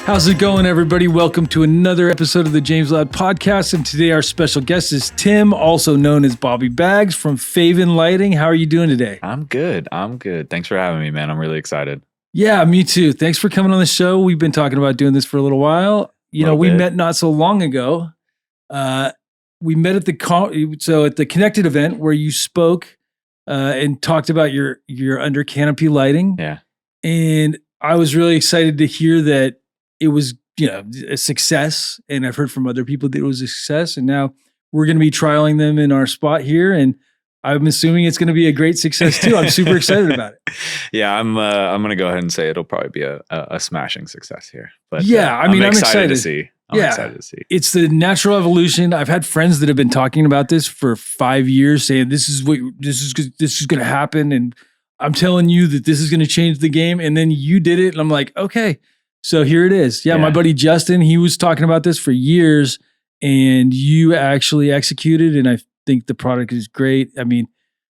How's it going, everybody? Welcome to another episode of the James Loud Podcast. And today our special guest is Tim, also known as Bobby Bagz from Faven Lighting. How are you doing today? I'm good. Thanks for having me, man. I'm really excited. Yeah, me too. Thanks for coming on the show. We've been talking about doing this for a little while. We met not so long ago. We met at the Connected event where you spoke and talked about your under canopy lighting. Yeah. And I was really excited to hear that it was, a success. And I've heard from other people that it was a success. And now we're going to be trialing them in our spot here. And I'm assuming it's going to be a great success too. I'm super excited about it. Yeah, I'm going to go ahead and say it'll probably be a smashing success here. But yeah, I'm excited to see. I'm excited to see. It's the natural evolution. I've had friends that have been talking about this for 5 years, saying this is going to happen, and I'm telling you that this is going to change the game. And then you did it, and I'm like, okay, so here it is. Yeah, my buddy Justin, he was talking about this for years, and you actually executed, and I think the product is great. I mean,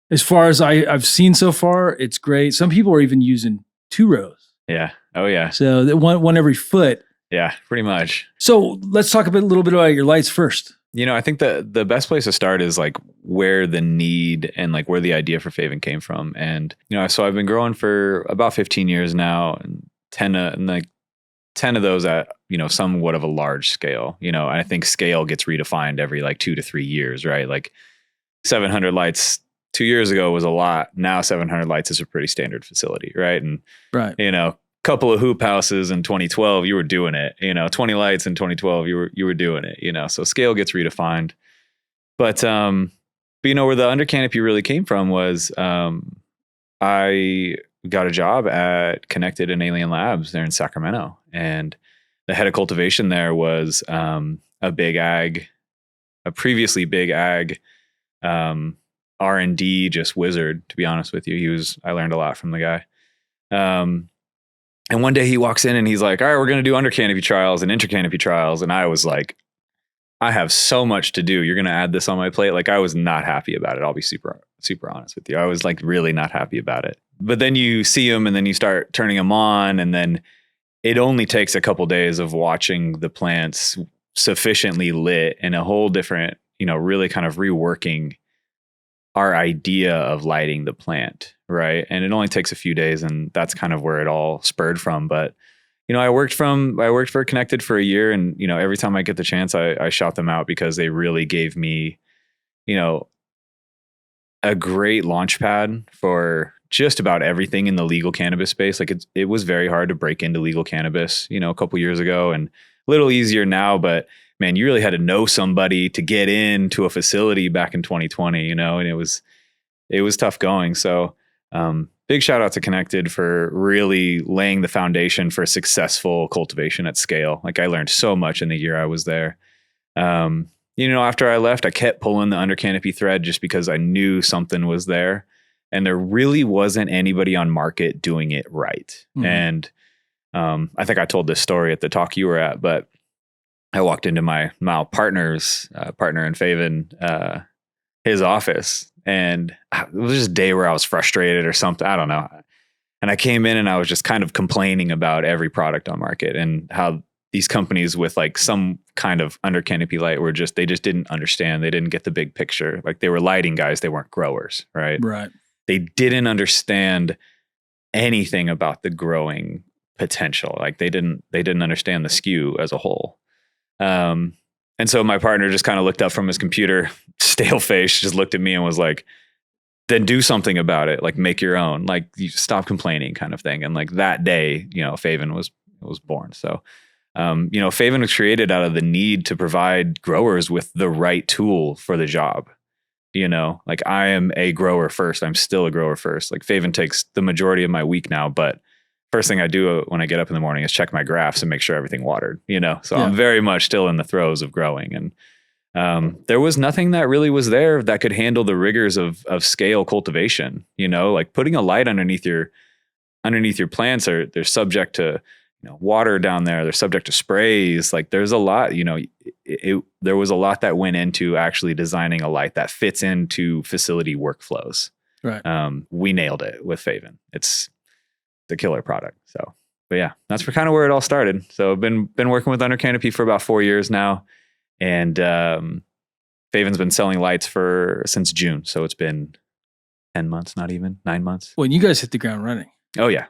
as far as I've seen so far, it's great. Some people are even using 2 rows. Yeah. Oh yeah. So that one every foot. Yeah, pretty much. So let's talk a little bit about your lights first. I think the best place to start is like where the need and like where the idea for Faven came from. And, so I've been growing for about 15 years now, and 10 of those at, somewhat of a large scale, and I think scale gets redefined every like 2 to 3 years, right? Like 700 lights 2 years ago was a lot. Now 700 lights is a pretty standard facility. Right. And, couple of hoop houses in 2012, you were doing it, 20 lights in 2012, you were doing it, so scale gets redefined. But where the under canopy really came from was, I got a job at Connected and Alien Labs there in Sacramento. And the head of cultivation there was a previously big ag R&D just wizard, to be honest with you. I learned a lot from the guy. And one day he walks in and he's like, all right, we're going to do under canopy trials and inter canopy trials. And I was like, I have so much to do. You're going to add this on my plate. Like, I was not happy about it. I'll be super, super honest with you. I was like really not happy about it. But then you see them and then you start turning them on. And then it only takes a couple days of watching the plants sufficiently lit and a whole different, really kind of reworking our idea of lighting the plant. Right. And it only takes a few days, and that's kind of where it all spurred from. But, I worked for Connected for a year, and, every time I get the chance, I shout them out because they really gave me, a great launch pad for just about everything in the legal cannabis space. Like it was very hard to break into legal cannabis, a couple years ago, and a little easier now, but man, you really had to know somebody to get into a facility back in 2020, and it was tough going. So, big shout out to Connected for really laying the foundation for successful cultivation at scale. Like, I learned so much in the year I was there. After I left, I kept pulling the under canopy thread just because I knew something was there, and there really wasn't anybody on market doing it right. Mm-hmm. And, I think I told this story at the talk you were at, but I walked into my partner in Faven, his office. And it was just a day where I was frustrated or something. I don't know. And I came in and I was just kind of complaining about every product on market and how these companies with like some kind of under canopy light they just didn't understand. They didn't get the big picture. Like, they were lighting guys. They weren't growers. Right. Right. They didn't understand anything about the growing potential. Like, they didn't understand the SKU as a whole. And so my partner just kind of looked up from his computer, stale face, just looked at me and was like, then do something about it. Like, make your own, like, you stop complaining, kind of thing. And like that day, Faven was born. So, Faven was created out of the need to provide growers with the right tool for the job. Like, I am a grower first. I'm still a grower first. Like, Faven takes the majority of my week now, but first thing I do when I get up in the morning is check my graphs and make sure everything watered, so I'm very much still in the throes of growing. And there was nothing that really was there that could handle the rigors of scale cultivation, like putting a light underneath your plants. They're subject to, water down there. They're subject to sprays. Like, there's a lot, there was a lot that went into actually designing a light that fits into facility workflows. Right. We nailed it with Faven. It's the killer product. So yeah, that's kind of where it all started. So I've been working with Under Canopy for about 4 years now, and Faven's been selling lights since June. So it's been 10 months, not even 9 months. Well, you guys hit the ground running. Oh yeah.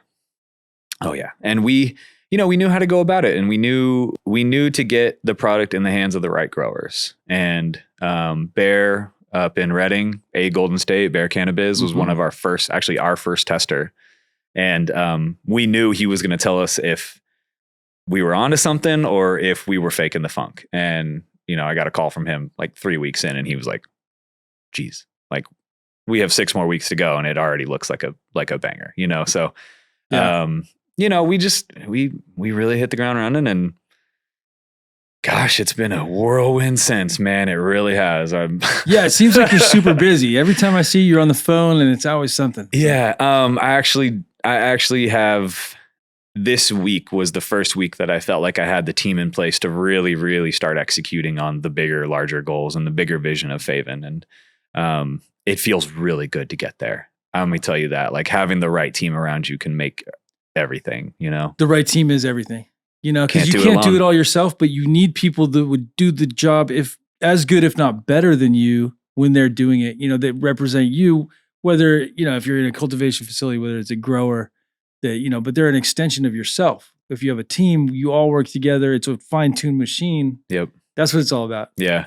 And we knew how to go about it, and we knew to get the product in the hands of the right growers. And Bear up in Redding, Golden State, Bear Cannabis was one of our first tester. And we knew he was going to tell us if we were onto something or if we were faking the funk. And, I got a call from him like 3 weeks in, and he was like, geez, like we have 6 more weeks to go and it already looks like a banger, So, yeah. We really hit the ground running, and gosh, it's been a whirlwind since, man. It really has. Yeah, it seems like you're super busy. Every time I see you, you're on the phone, and it's always something. Yeah. I actually have, this week was the first week that I felt like I had the team in place to really, really start executing on the bigger, larger goals and the bigger vision of Faven. And it feels really good to get there. Let me tell you that, like, having the right team around you can make everything, The right team is everything, because you can't do it all yourself, but you need people that would do the job as good, if not better than you when they're doing it, that represent you, whether, if you're in a cultivation facility, whether it's a grower that, but they're an extension of yourself. If you have a team, you all work together. It's a fine-tuned machine. Yep. That's what it's all about. Yeah.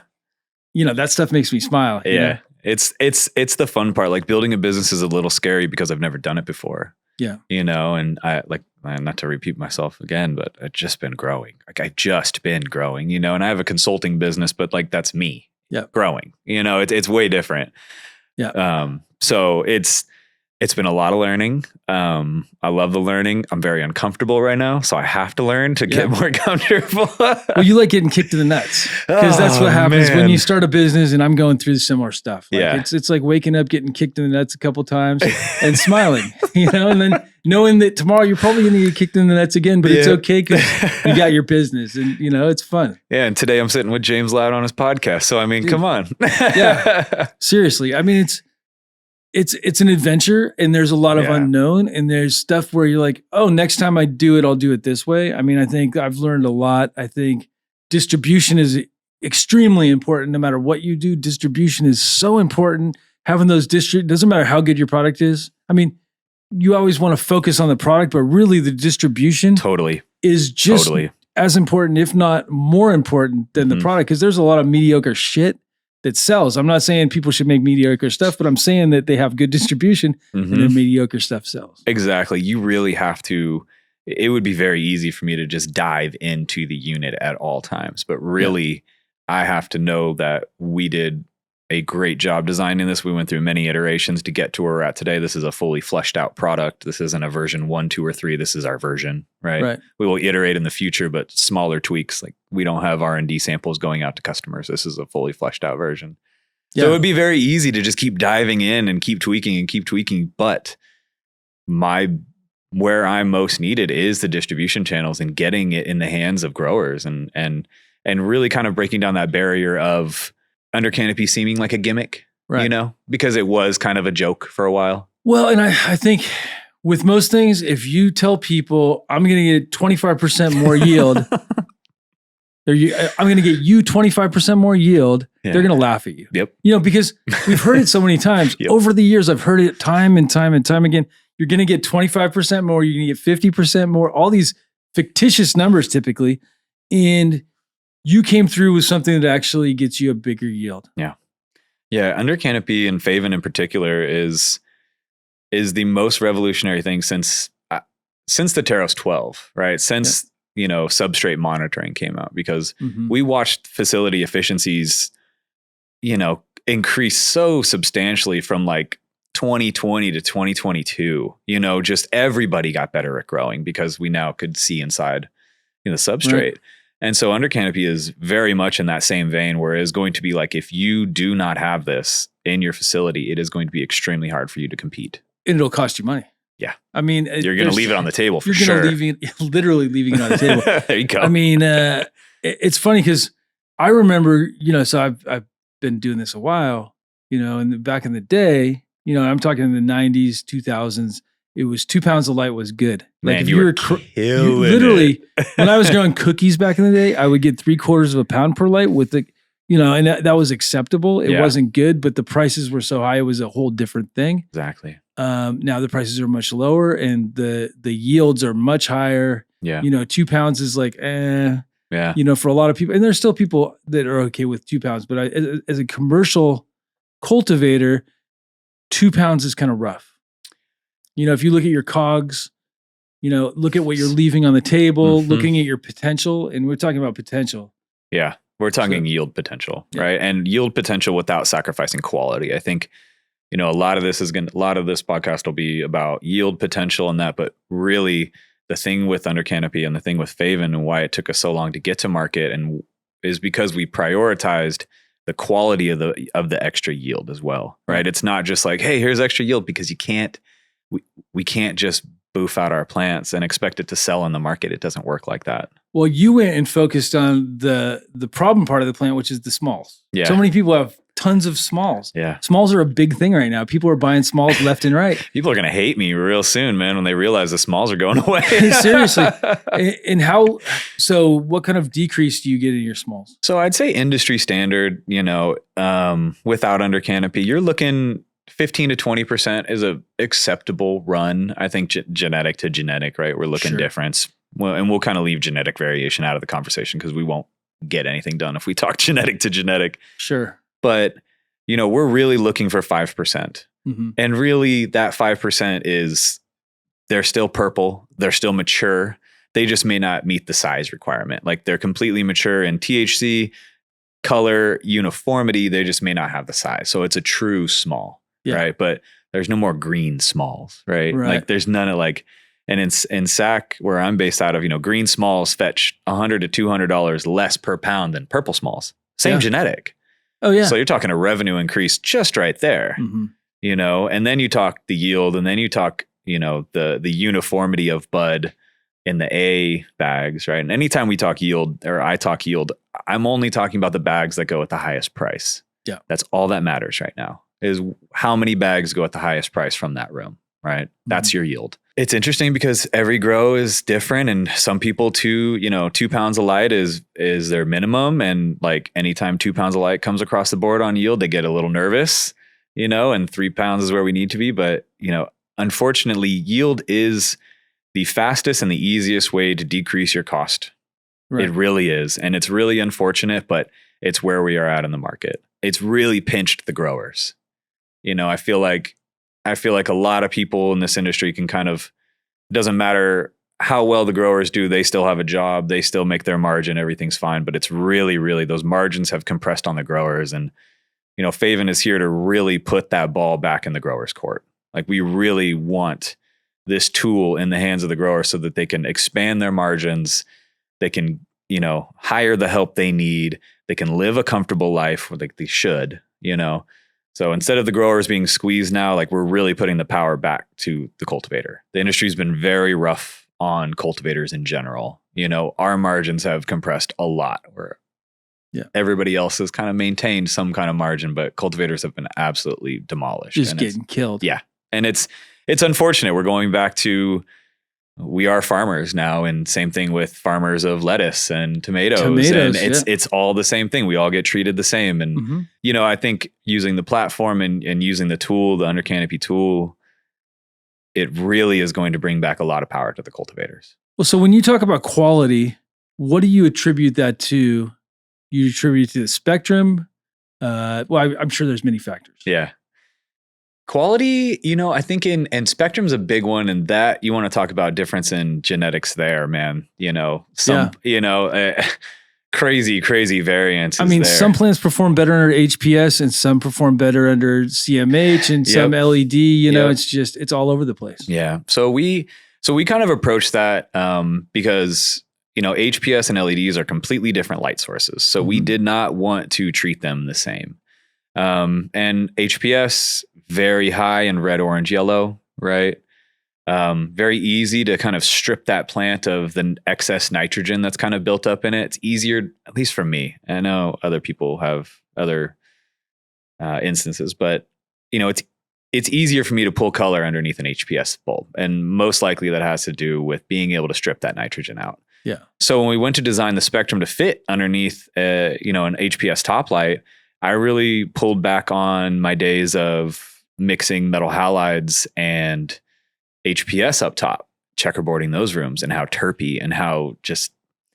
That stuff makes me smile. Yeah. It's the fun part. Like, building a business is a little scary because I've never done it before. Yeah. And I, like, not to repeat myself again, but I've just been growing. Like, I've just been growing, and I have a consulting business, but like, that's me growing, it's way different. Yeah. So it's been a lot of learning. I love the learning. I'm very uncomfortable right now, so I have to learn to get more comfortable. Well, you like getting kicked in the nuts, because that's what happens when you start a business. And I'm going through similar stuff. Like, it's like waking up, getting kicked in the nuts a couple times, and smiling, and then knowing that tomorrow you're probably going to get kicked in the nuts again, but it's okay because you got your business, and it's fun. Yeah, and today I'm sitting with James Loud on his podcast, so I mean, come on. Seriously, I mean, it's an adventure, and there's a lot of unknown, and there's stuff where you're like, oh, next time I do it, I'll do it this way. I mean, I think I've learned a lot. I think distribution is extremely important. No matter what you do, distribution is so important. Having those doesn't matter how good your product is. I mean, you always want to focus on the product, but really the distribution is just as important, if not more important than the product, because there's a lot of mediocre shit that sells. I'm not saying people should make mediocre stuff, but I'm saying that they have good distribution and their mediocre stuff sells. Exactly. You really have to, it would be very easy for me to just dive into the unit at all times, but really I have to know that we did a great job designing this. We went through many iterations to get to where we're at today. This is a fully fleshed out product. This isn't a version 1, 2, or 3. This is our version, right? We will iterate in the future, but smaller tweaks. Like, we don't have R&D samples going out to customers. This is a fully fleshed out version. So it would be very easy to just keep diving in and keep tweaking. But where I'm most needed is the distribution channels and getting it in the hands of growers and really kind of breaking down that barrier of Under Canopy seeming like a gimmick, because it was kind of a joke for a while. Well, and I think with most things, if you tell people I'm going to get 25% more yield, I'm going to get you 25% more yield, they're going to laugh at you. Yep. Because we've heard it so many times. Over the years, I've heard it time and time and time again. You're going to get 25% more, you're going to get 50% more, all these fictitious numbers typically. And you came through with something that actually gets you a bigger yield. Yeah. Yeah. Under Canopy, and Faven in particular, is the most revolutionary thing since the Teros 12, right? Since, substrate monitoring came out, because we watched facility efficiencies, increase so substantially from like 2020 to 2022. Just everybody got better at growing because we now could see inside the substrate. Right. And so Under Canopy is very much in that same vein, where it is going to be like, if you do not have this in your facility, it is going to be extremely hard for you to compete. And it'll cost you money. Yeah. I mean, you're going to leave it on the table for sure. You're going to literally leaving it on the table. There you go. I mean, it's funny because I remember, so I've been doing this a while, and back in the day, I'm talking in the 90s, 2000s, it was 2 pounds of light was good. Like Man, if you were literally, when I was growing cookies back in the day, I would get 3/4 of a pound per light with the, and that was acceptable. It wasn't good, but the prices were so high, it was a whole different thing. Exactly. Now the prices are much lower and the yields are much higher. Yeah. 2 pounds is like, Yeah. for a lot of people. And there's still people that are okay with 2 pounds, but as a commercial cultivator, 2 pounds is kind of rough. If you look at your cogs, look at what you're leaving on the table, looking at your potential, and we're talking about potential. Yeah. We're talking yield potential, right? And yield potential without sacrificing quality. I think, a lot of this podcast will be about yield potential and that, but really the thing with Under Canopy and the thing with Faven and why it took us so long to get to market and is because we prioritized the quality of the extra yield as well, right? It's not just like, hey, here's extra yield, because we can't just boof out our plants and expect it to sell in the market. It doesn't work like that. Well, you went and focused on the problem part of the plant, which is the smalls. Yeah. So many people have tons of smalls. Yeah. Smalls are a big thing right now. People are buying smalls left and right. People are going to hate me real soon, man, when they realize the smalls are going away. Seriously. And so what kind of decrease do you get in your smalls? So I'd say industry standard, without Under Canopy, you're looking 15 to 20% is a acceptable run. I think genetic to genetic, right? We're looking difference. Well, and we'll kind of leave genetic variation out of the conversation because we won't get anything done if we talk genetic to genetic. Sure. But, we're really looking for 5%. Mm-hmm. And really that 5% is they're still purple. They're still mature. They just may not meet the size requirement. Like they're completely mature in THC, color, uniformity. They just may not have the size. So it's a true small, right? But there's no more green smalls, right? Like there's none of like, and in SAC, where I'm based out of, green smalls fetch $100 to $200 less per pound than purple smalls. Same genetic. Oh yeah. So you're talking a revenue increase just right there, and then you talk the yield, and then you talk, the uniformity of bud in the A bags, right? And anytime we talk yield or I talk yield, I'm only talking about the bags that go at the highest price. Yeah. That's all that matters right now is how many bags go at the highest price from that room, right? That's your yield. It's interesting because every grow is different, and some people 2 pounds of light is their minimum. And like anytime 2 pounds of light comes across the board on yield, they get a little nervous, and 3 pounds is where we need to be. But, unfortunately, yield is the fastest and the easiest way to decrease your cost. Right. It really is. And it's really unfortunate, but it's where we are at in the market. It's really pinched the growers. I feel like a lot of people in this industry can kind of, it doesn't matter how well the growers do, they still have a job, they still make their margin, everything's fine. But it's really, really, those margins have compressed on the growers. And, Faven is here to really put that ball back in the growers' court. Like we really want this tool in the hands of the grower so that they can expand their margins. They can, hire the help they need. They can live a comfortable life like they should, So instead of the growers being squeezed now, like we're really putting the power back to the cultivator. The industry's been very rough on cultivators in general. Our margins have compressed a lot where everybody else has kind of maintained some kind of margin, but cultivators have been absolutely demolished. Just getting killed. Yeah. And it's unfortunate. We're going back to, we are farmers now, and same thing with farmers of lettuce and tomatoes. And it's all the same thing. We all get treated the same. And, I think using the platform and using the tool, the Under Canopy tool, it really is going to bring back a lot of power to the cultivators. Well, so when you talk about quality, what do you attribute that to? You attribute it to the spectrum? I'm sure there's many factors. Yeah. Quality, I think and spectrum's a big one, and that you want to talk about difference in genetics there, man. Crazy variance. I mean, some plants perform better under HPS and some perform better under CMH and some LED, it's all over the place. Yeah. So we kind of approach that because, HPS and LEDs are completely different light sources. So we did not want to treat them the same. And HPS, very high in red, orange, yellow, right? Very easy to kind of strip that plant of the excess nitrogen that's kind of built up in it. It's easier, at least for me. I know other people have other instances, but it's it's easier for me to pull color underneath an HPS bulb. And most likely that has to do with being able to strip that nitrogen out. Yeah. So when we went to design the spectrum to fit underneath, an HPS top light, I really pulled back on my days of mixing metal halides and HPS up top, checkerboarding those rooms, and how terpy and how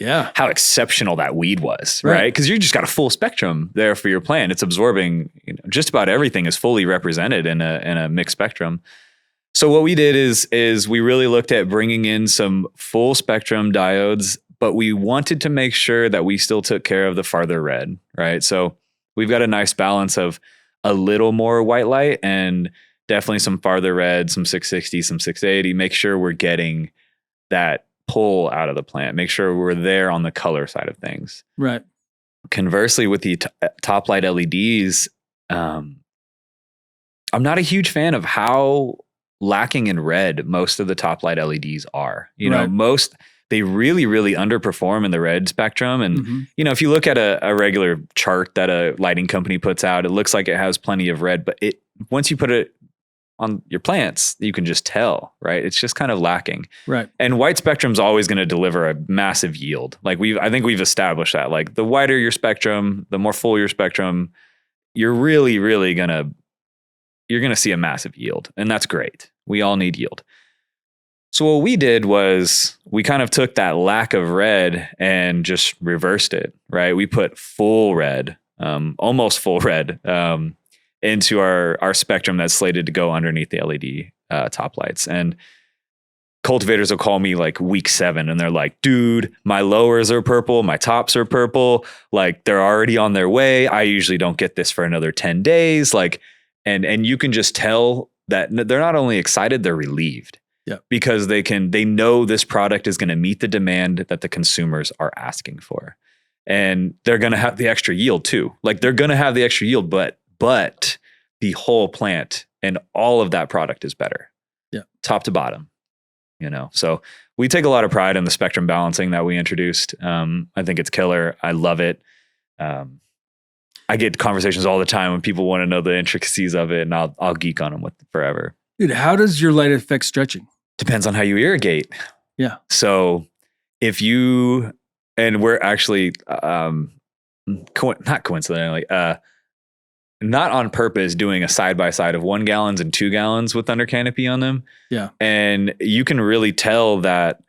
exceptional that weed was, right? Because you just got a full spectrum there for your plant. It's absorbing, just about everything is fully represented in a mixed spectrum. So what we did is we really looked at bringing in some full spectrum diodes, but we wanted to make sure that we still took care of the farther red, right? So we've got a nice balance of a little more white light and definitely some farther red, some 660, some 680. Make sure we're getting that pull out of the plant. Make sure we're there on the color side of things. Right. Conversely, with the top light LEDs, I'm not a huge fan of how lacking in red most of the top light LEDs are. They really, really underperform in the red spectrum. And, if you look at a regular chart that a lighting company puts out, it looks like it has plenty of red, but once you put it on your plants, you can just tell, right? It's just kind of lacking. Right. And white spectrum's always going to deliver a massive yield. Like I think we've established that. Like the wider your spectrum, the more full your spectrum, you're really, really you're going to see a massive yield. And that's great. We all need yield. So what we did was we kind of took that lack of red and just reversed it, right? We put full red, almost full red, into our spectrum that's slated to go underneath the LED top lights. And cultivators will call me like week 7 and they're like, dude, my lowers are purple, my tops are purple, like they're already on their way. I usually don't get this for another 10 days. Like, and you can just tell that they're not only excited, they're relieved. Yeah. Because they know this product is going to meet the demand that the consumers are asking for. And they're going to have the extra yield too. Like they're going to have the extra yield, but the whole plant and all of that product is better. Yeah. Top to bottom, So we take a lot of pride in the spectrum balancing that we introduced. I think it's killer. I love it. I get conversations all the time when people want to know the intricacies of it, and I'll geek on them with forever. Dude, how does your light affect stretching? Depends on how you irrigate. Yeah. So if and we're actually, not coincidentally, not on purpose, doing a side-by-side of 1 gallons and 2 gallons with under canopy on them. Yeah. And you can really tell that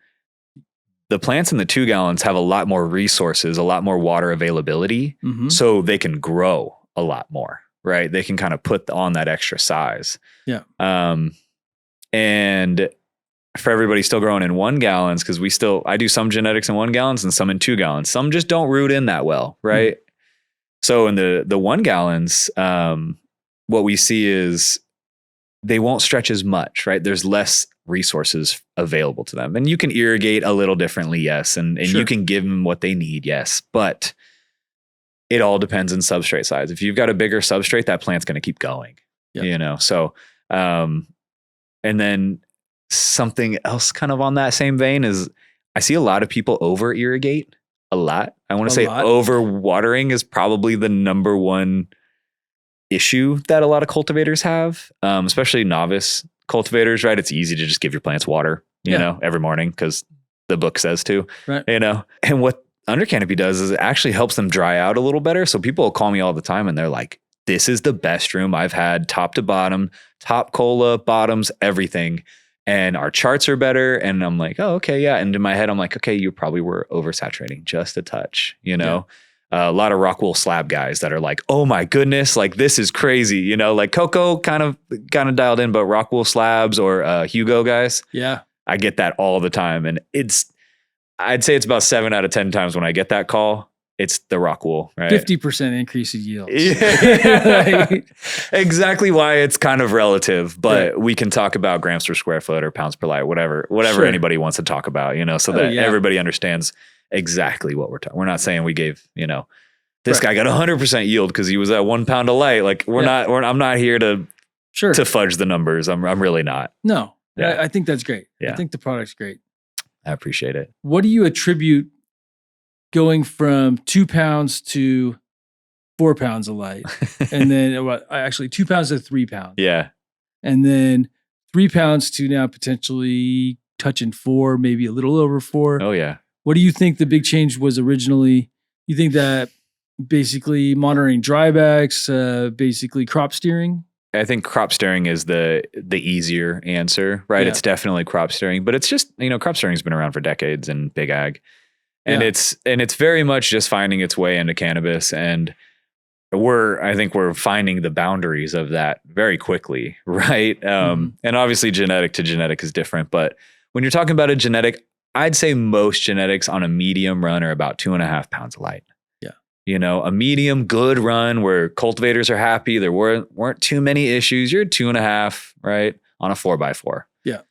the plants in the 2 gallons have a lot more resources, a lot more water availability, so they can grow a lot more, right? They can kind of put on that extra size. Yeah. And for everybody still growing in 1 gallons, because I do some genetics in 1 gallons and some in 2 gallons. Some just don't root in that well, right? So in the 1 gallons, what we see is they won't stretch as much, right? There's less resources available to them. And you can irrigate a little differently, yes. And Sure. you can give them what they need, yes. But it all depends on substrate size. If you've got a bigger substrate, that plant's going to keep going, So, and then something else kind of on that same vein is I see a lot of people over irrigate a lot. I want to say over watering is probably the number one issue that a lot of cultivators have, especially novice cultivators, right? It's easy to just give your plants water, you know, every morning because the book says to, right. And what under canopy does is it actually helps them dry out a little better. So people will call me all the time and they're like, this is the best room I've had, top to bottom, top cola, bottoms, everything. And our charts are better. And I'm like, oh, okay, yeah. And in my head, I'm like, okay, you probably were oversaturating just a touch, A lot of rock wool slab guys that are like, oh my goodness, like this is crazy, like Coco kind of dialed in, but rock wool slabs or Hugo guys. Yeah. I get that all the time. And I'd say it's about 7 out of 10 times when I get that call, it's the rock wool, right? 50% increase in yields. Yeah. Exactly why it's kind of relative, but we can talk about grams per square foot or pounds per light, whatever Sure. anybody wants to talk about, so that everybody understands exactly what we're talking. We're not saying we gave, this guy got 100% yield because he was at 1 pound of light. Like I'm not here to fudge the numbers. I'm really not. No, I think that's great. Yeah. I think the product's great. I appreciate it. What do you attribute going from 2 pounds to 4 pounds of light, and then 2 pounds to 3 pounds? Yeah. and then 3 pounds to now potentially touching 4, maybe a little over 4. Oh yeah. What do you think the big change was originally? You think that basically monitoring drybacks, basically crop steering? I think crop steering is the easier answer, right? Yeah. It's definitely crop steering, but it's just, crop steering's been around for decades in big ag. And it's very much just finding its way into cannabis. And I think we're finding the boundaries of that very quickly, right? And obviously genetic to genetic is different, but when you're talking about a genetic, I'd say most genetics on a medium run are about 2.5 pounds of light. A medium good run where cultivators are happy. There weren't too many issues. You're 2.5, right? On a 4x4. Yeah.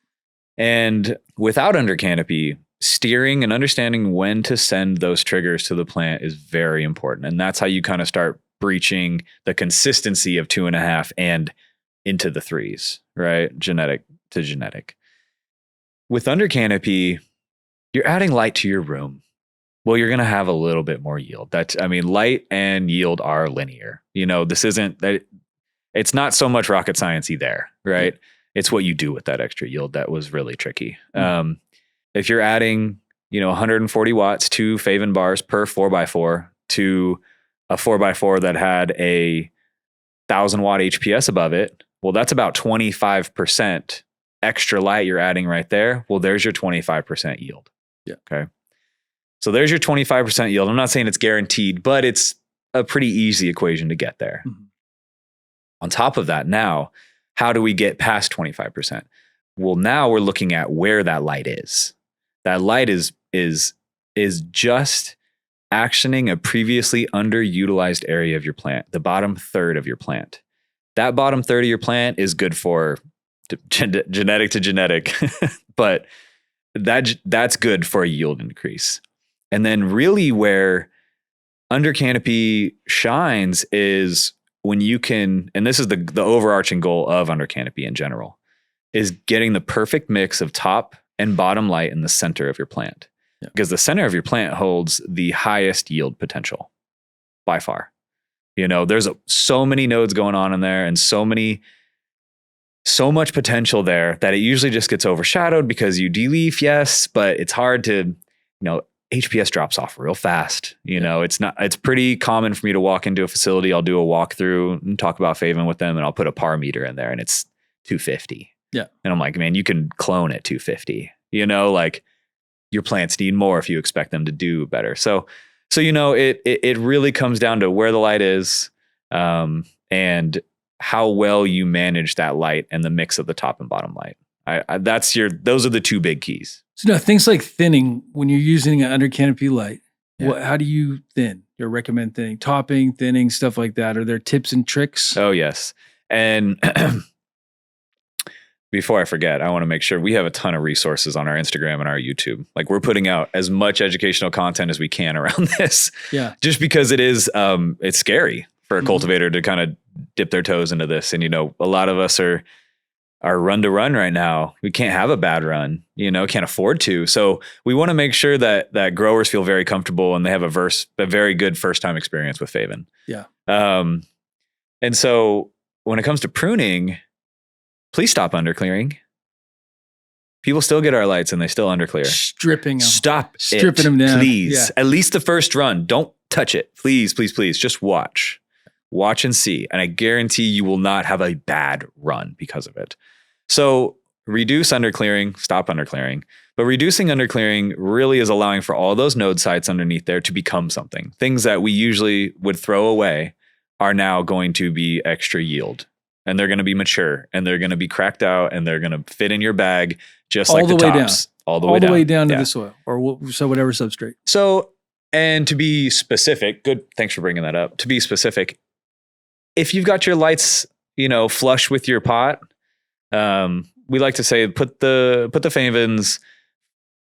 And without under canopy, steering and understanding when to send those triggers to the plant is very important. And that's how you kind of start breaching the consistency of 2.5 and into the 3s, right? Genetic to genetic. With under canopy, you're adding light to your room. Well, you're going to have a little bit more yield. Light and yield are linear. This isn't that. It's not so much rocket sciencey there, right? It's what you do with that extra yield that was really tricky. If you're adding, 140 watts to Faven bars per 4x4 to a 4x4 that had a 1,000 watt HPS above it, well, that's about 25% extra light you're adding right there. Well, there's your 25% yield. Yeah. Okay. So there's your 25% yield. I'm not saying it's guaranteed, but it's a pretty easy equation to get there. Mm-hmm. On top of that, now, how do we get past 25%? Well, now we're looking at where that light is. That light is just actioning a previously underutilized area of your plant, the bottom third of your plant. That bottom third of your plant is good for genetic to genetic, but that's good for a yield increase. And then really where under canopy shines is when you can, and this is the overarching goal of under canopy in general, is getting the perfect mix of top and bottom light in the center of your plant. Yeah. Because the center of your plant holds the highest yield potential by far. There's so many nodes going on in there and so much potential there that it usually just gets overshadowed because you de-leaf, yes, but it's hard to, HPS drops off real fast. It's pretty common for me to walk into a facility. I'll do a walkthrough and talk about Faven with them and I'll put a par meter in there and it's 250. Yeah. And I'm like, man, you can clone at 250, your plants need more if you expect them to do better. So it really comes down to where the light is, and how well you manage that light and the mix of the top and bottom light. Those are the two big keys. So now things like thinning, when you're using an under canopy light, how do you thin? You recommend thinning, topping, thinning, stuff like that. Are there tips and tricks? Oh, yes. And before I forget, I want to make sure we have a ton of resources on our Instagram and our YouTube. Like we're putting out as much educational content as we can around this. Yeah. Just because it is, it's scary for a cultivator to kind of dip their toes into this. And, a lot of us are run to run right now. We can't have a bad run, can't afford to. So we want to make sure that growers feel very comfortable and they have a very good first time experience with Faven. Yeah. And so when it comes to pruning, please stop underclearing. People still get our lights and they still underclear. Stripping them. Stripping them down. Please. Yeah. At least the first run. Don't touch it. Please, please, please. Just watch. Watch and see. And I guarantee you will not have a bad run because of it. So reduce underclearing, stop underclearing. But reducing underclearing really is allowing for all those node sites underneath there to become something. Things that we usually would throw away are now going to be extra yield. And they're going to be mature and they're going to be cracked out and they're going to fit in your bag just like the tops. All the way down to the soil or whatever substrate. So, and to be specific, good. Thanks for bringing that up. To be specific, if you've got your lights, flush with your pot, we like to say put the Favens,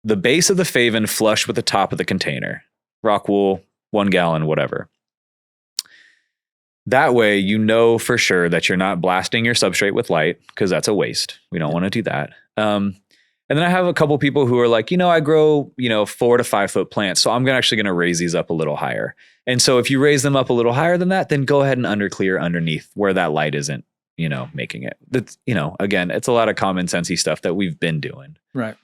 the base of the Faven flush with the top of the container, rock wool, 1 gallon, whatever. That way, for sure that you're not blasting your substrate with light because that's a waste. We don't want to do that. And then I have a couple people who are like, I grow, 4 to 5 foot plants. So I'm actually going to raise these up a little higher. And so if you raise them up a little higher than that, then go ahead and underclear underneath where that light isn't making it. That's, again, it's a lot of common sensey stuff that we've been doing. Right.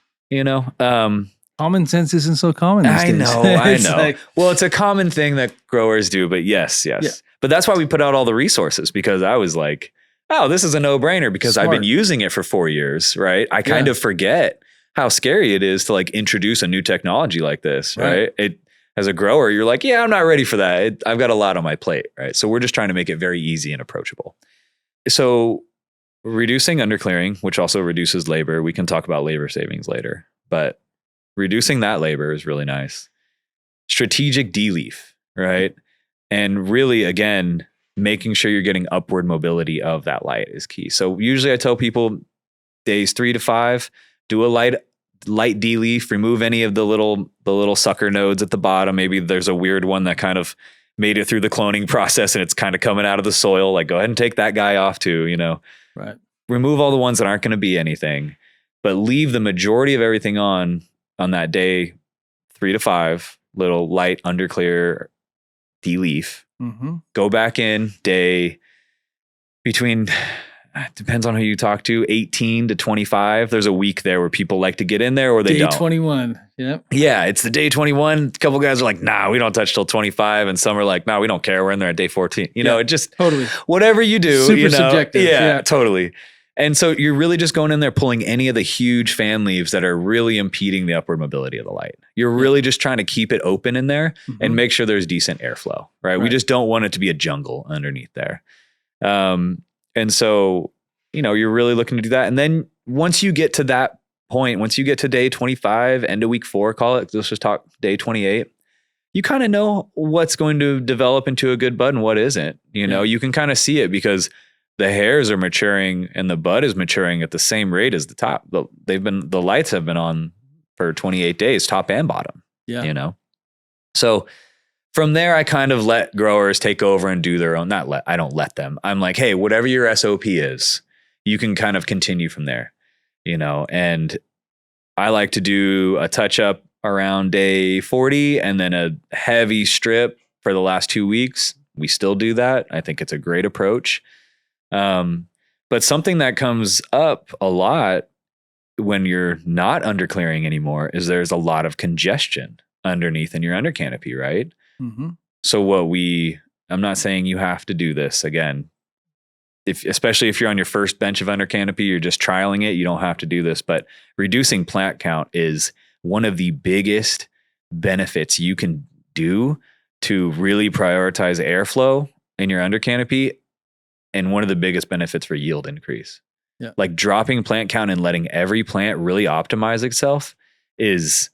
Common sense isn't so common these days. I know. Well, it's a common thing that growers do, but yes. Yeah. But that's why we put out all the resources, because I was like, oh, this is a no-brainer because I've been using it for 4 years, right? I kind of forget how scary it is to like introduce a new technology like this, right? As a grower, you're like, yeah, I'm not ready for that. I've got a lot on my plate, right? So we're just trying to make it very easy and approachable. So reducing underclearing, which also reduces labor. We can talk about labor savings later, but reducing that labor is really nice. Strategic de-leaf, right? And really, again, making sure you're getting upward mobility of that light is key. So usually I tell people days 3 to 5, do a light de-leaf, remove any of the little sucker nodes at the bottom. Maybe there's a weird one that kind of made it through the cloning process and it's kind of coming out of the soil. Like, go ahead and take that guy off too, Right. Remove all the ones that aren't going to be anything, but leave the majority of everything on that day 3 to 5, little light underclear de-leaf. Mm-hmm. Go back in day between, depends on who you talk to, 18 to 25. There's a week there where people like to get in there or they don't. Day 21. Yep. Yeah, it's the day 21. A couple guys are like, nah, we don't touch till 25. And some are like, nah, we don't care. We're in there at day 14. It just, totally. Whatever you do. Super subjective. Yeah, totally. And so you're really just going in there, pulling any of the huge fan leaves that are really impeding the upward mobility of the light. You're really just trying to keep it open in there and make sure there's decent airflow, right? We just don't want it to be a jungle underneath there. And so, you're really looking to do that. And then once you get to that point, once you get to day 25, end of week 4, call it, let's just talk day 28, you kind of know what's going to develop into a good bud and what isn't. You can kind of see it because the hairs are maturing and the bud is maturing at the same rate as the top. The lights have been on for 28 days, top and bottom. Yeah. So from there, I kind of let growers take over and do their own. I don't let them. I'm like, hey, whatever your SOP is, you can kind of continue from there, and I like to do a touch up around day 40 and then a heavy strip for the last 2 weeks. We still do that. I think it's a great approach. But something that comes up a lot when you're not underclearing anymore is there's a lot of congestion underneath in your under canopy, right? Mm-hmm. So I'm not saying you have to do this again. Especially if you're on your first bench of under canopy, you're just trialing it, you don't have to do this, but reducing plant count is one of the biggest benefits you can do to really prioritize airflow in your under canopy. And one of the biggest benefits for yield increase. Yeah. Like dropping plant count and letting every plant really optimize itself is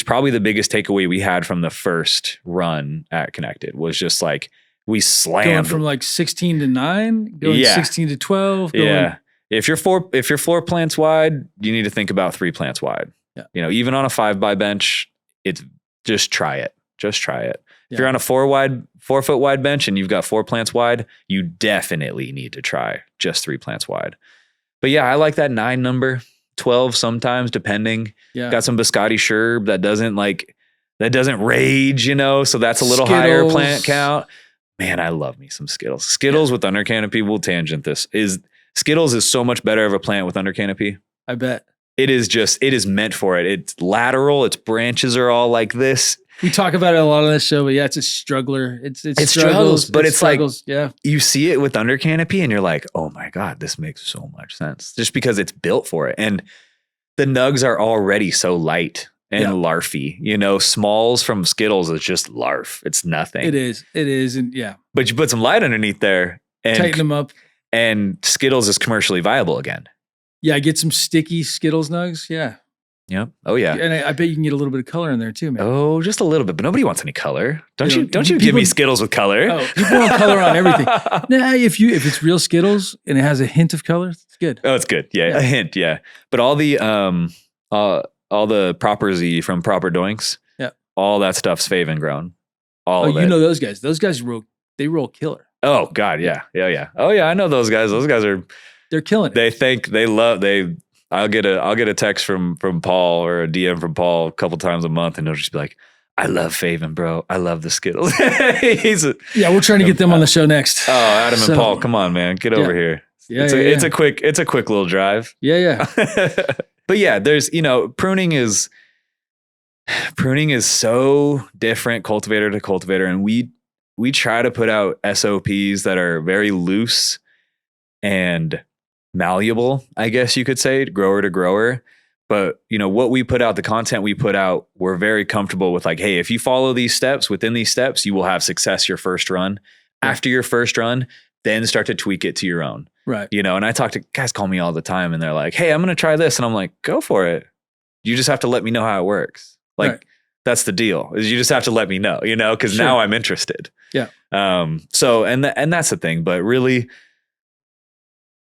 probably the biggest takeaway we had from the first run at Connected, was just like, we slammed. Going from like 16 to 9, going 16 to 12. Yeah. If you're 4 plants wide, you need to think about 3 plants wide. Yeah. Even on a 5x bench, it's just try it. Just try it. If you're on a 4 foot wide bench and you've got 4 plants wide, you definitely need to try just 3 plants wide. But yeah, I like that 9 number, 12 sometimes, depending. Yeah. Got some biscotti sherb that doesn't rage, so that's a little higher plant count. Man, I love me some Skittles. Skittles with under canopy, we'll tangent this. Skittles is so much better of a plant with under canopy. I bet. It is meant for it. It's lateral, its branches are all like this. We talk about it a lot on this show, but yeah, it's a struggler. It struggles, but it's struggles, like, you see it with under canopy and you're like, oh my God, this makes so much sense. Just because it's built for it. And the nugs are already so light and larfy, smalls from Skittles is just larf. It's nothing. It is. And but you put some light underneath there and tighten them up. And Skittles is commercially viable again. Yeah. Get some sticky Skittles nugs. Yeah. Yep. Oh yeah. And I bet you can get a little bit of color in there too, man. Oh, just a little bit, but nobody wants any color. Don't you give me Skittles with color. Oh, people want color on everything. Nah, if it's real Skittles and it has a hint of color, it's good. Oh, it's good. Yeah. A hint. Yeah. But all the Proper Z from Proper Doinks. Yeah. All that stuff's Faven grown. All of it. Those guys. Those guys roll killer. Oh God. Yeah. Yeah. Yeah. Oh yeah. I know those guys. Those guys they're killing it. I'll get a text from Paul or a DM from Paul a couple times a month, and he'll just be like, "I love Faven, bro. I love the Skittles." We're trying to get them on the show next. Oh, Adam and Paul, come on, man, get over here. It's a quick little drive. Yeah. But yeah, there's, pruning is so different cultivator to cultivator. And we try to put out SOPs that are very loose and malleable, I guess you could say, grower to grower. But, what we put out, the content we put out, we're very comfortable with, like, hey, if you follow these steps, within these steps, you will have success your first run. Right. After your first run, then start to tweak it to your own. Right. And I talk to guys, call me all the time, and they're like, hey, I'm going to try this. And I'm like, go for it. You just have to let me know how it works. Like, right. That's the deal, is you just have to let me know, because now I'm interested. Yeah. So, and that's the thing, but really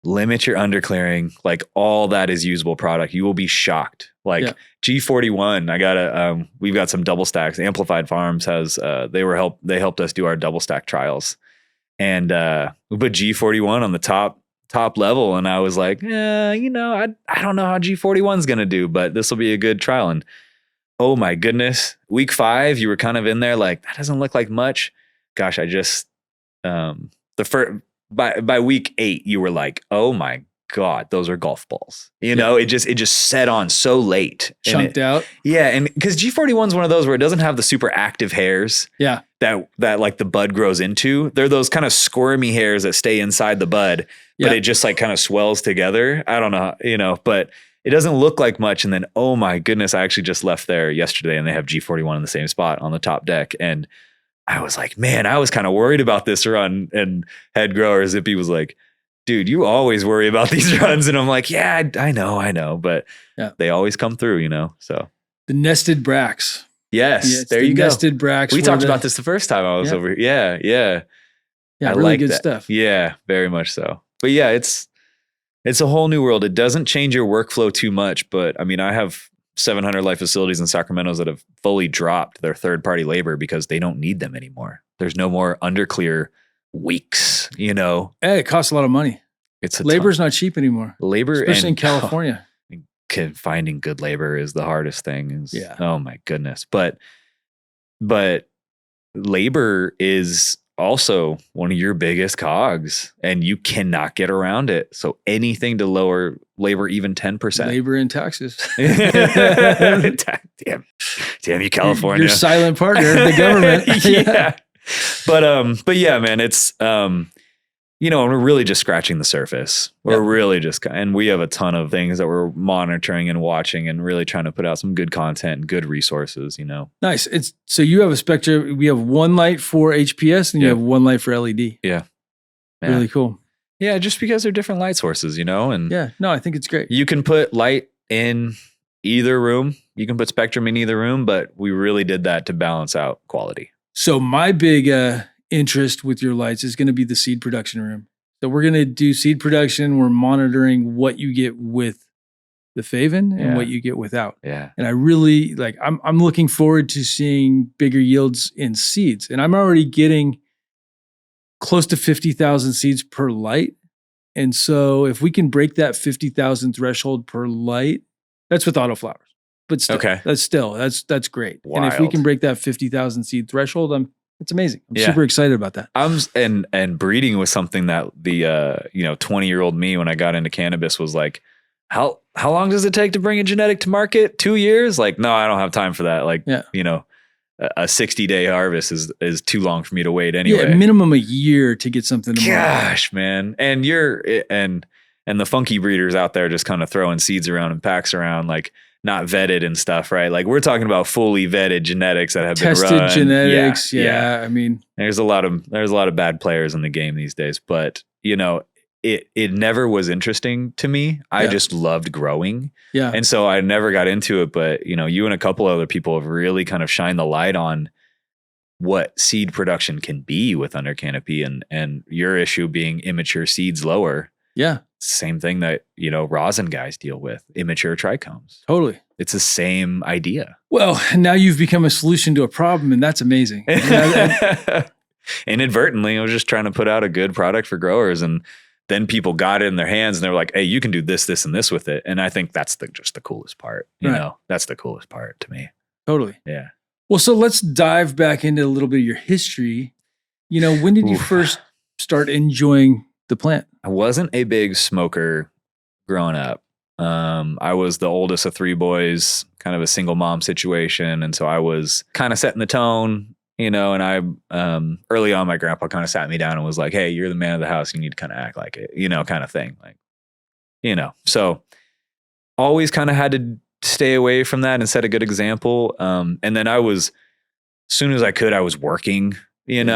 limit your underclearing. Like, all that is usable product. You will be shocked. Like G41, we've got some double stacks. Amplified Farms has, they helped us do our double stack trials. And we put G41 on the top level. And I was like, I don't know how G41 is going to do, but this will be a good trial. And oh my goodness, week 5, you were kind of in there like, that doesn't look like much. Gosh, I just, by week 8, you were like, oh my God, those are golf balls. It just set on so late. Chunked out. Yeah. And because G41 is one of those where it doesn't have the super active hairs. Yeah. That like the bud grows into. They're those kind of squirmy hairs that stay inside the bud, but it just like kind of swells together. I don't know, but it doesn't look like much. And then, oh my goodness, I actually just left there yesterday and they have G41 in the same spot on the top deck. And I was like, man, I was kind of worried about this run. And head grower Zippy was like, dude, you always worry about these runs. And I'm like, yeah, I know. But they always come through, so. The nested bracts. Yes, there you go. Nested bracts. We talked about this the first time I was over here. Yeah. Yeah, really like good stuff. Yeah, very much so. But yeah, it's a whole new world. It doesn't change your workflow too much, but I mean, I have 700 light facilities in Sacramento that have fully dropped their third-party labor because they don't need them anymore. There's no more underclear weeks, Hey, it costs a lot of money. Labor's not cheap anymore. Labor, especially in California. Finding good labor is the hardest thing. Oh my goodness. But labor is also one of your biggest cogs, and you cannot get around it. So anything to lower labor, even 10%. Labor and taxes. Damn you, California. Your silent partner, the government. Yeah. But yeah, man, it's, we're really just scratching the surface. We're really just, and we have a ton of things that we're monitoring and watching and really trying to put out some good content and good resources, Nice. So you have a spectrum. We have one light for HPS and you have one light for LED. Yeah. Really cool. Yeah. Just because they're different light sources, and I think it's great. You can put light in either room. You can put spectrum in either room, but we really did that to balance out quality. So my big, interest with your lights is going to be the seed production room. So we're going to do seed production. We're monitoring what you get with the Faven and what you get without. Yeah. And I really I'm looking forward to seeing bigger yields in seeds. And I'm already getting close to 50,000 seeds per light. And so if we can break that 50,000 threshold per light, that's with autoflowers. But still, that's great. Wild. And if we can break that 50,000 seed threshold, it's amazing. I'm super excited about that. And breeding was something that the 20-year-old me, when I got into cannabis, was like, how long does it take to bring a genetic to market? 2 years? Like, no, I don't have time for that. Like, a 60-day harvest is too long for me to wait anyway. Yeah, minimum a year to get something to market. Gosh, man. And and the funky breeders out there just kind of throwing seeds around and packs around, like, not vetted and stuff, right? Like, we're talking about fully vetted genetics that have tested been run. Genetics. Yeah. I mean, there's a lot of bad players in the game these days, but it never was interesting to me. I just loved growing. Yeah. And so I never got into it, but you and a couple other people have really kind of shined the light on what seed production can be with under canopy, and your issue being immature seeds lower. Yeah. Same thing that, rosin guys deal with, immature trichomes. Totally. It's the same idea. Well, now you've become a solution to a problem, and that's amazing. Inadvertently, I was just trying to put out a good product for growers, and then people got it in their hands and they were like, hey, you can do this, this, and this with it. And I think that's just the coolest part. That's the coolest part to me. Totally. Yeah. Well, so let's dive back into a little bit of your history. When did you first start enjoying the plant? I wasn't a big smoker growing up. I was the oldest of 3 boys, kind of a single mom situation. And so I was kind of setting the tone, and I, early on, my grandpa kind of sat me down and was like, hey, you're the man of the house. You need to kind of act like it, kind of thing. Like, so always kind of had to stay away from that and set a good example. And then as soon as I could, I was working, and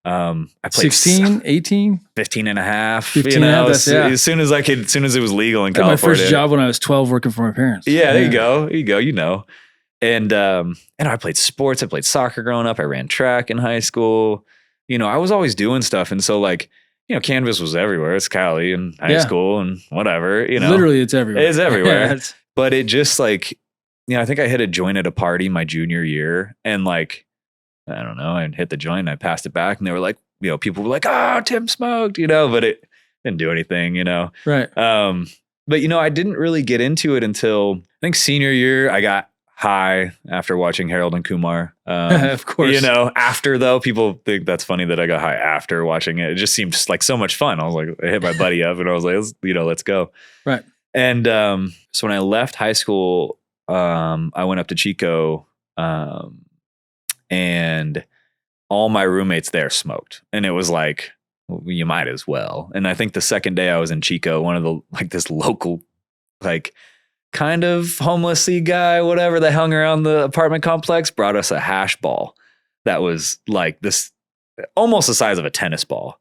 I played 16, 18, 15 and a half, 15 and a half, as soon as I could, as soon as it was legal in California. My first job when I was 12 working for my parents. Yeah, there you go. And I played sports. I played soccer growing up. I ran track in high school. I was always doing stuff. And so like, cannabis was everywhere. It's Cali and high school and whatever, Literally it's everywhere. It's everywhere. But it just like, I think I hit a joint at a party my junior year and like, I don't know, I hit the joint and I passed it back and they were like, people were like, oh, Tim smoked, but it didn't do anything, Right. But, I didn't really get into it until I think senior year. I got high after watching Harold and Kumar. Of course. After though, people think that's funny that I got high after watching it. It just seemed just like so much fun. I was like, I hit my buddy up and I was like, let's go. Right. And so when I left high school, I went up to Chico and all my roommates there smoked. And it was like, well, you might as well. And I think the second day I was in Chico, one of the, like this local, like kind of homelessy guy, whatever, that hung around the apartment complex brought us a hash ball that was like this, almost the size of a tennis ball.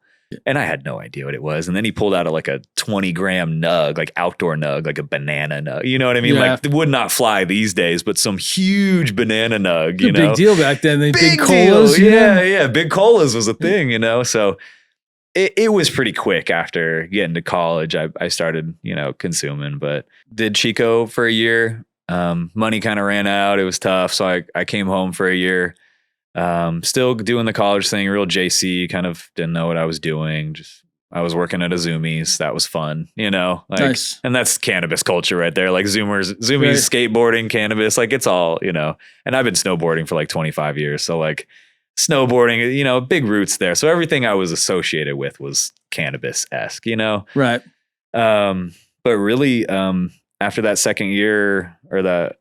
And I had no idea what it was. And then he pulled out like a 20-gram nug, like outdoor nug, like a banana nug. You know what I mean? Yeah. Like it would not fly these days, but some huge banana nug, Big deal back then. Big deal. colas. Yeah. Big colas was a thing, So it was pretty quick after getting to college. I started, consuming, but did Chico for a year. Money kind of ran out. It was tough. So I came home for a year. Still doing the college thing, real JC, kind of didn't know what I was doing. Just, I was working at a Zoomies. That was fun, Nice. And that's cannabis culture right there. Like Zoomies, Right. skateboarding, cannabis, like it's all, and I've been snowboarding for like 25 years. So like snowboarding, big roots there. So everything I was associated with was cannabis-esque, Right. But really, after that second year or that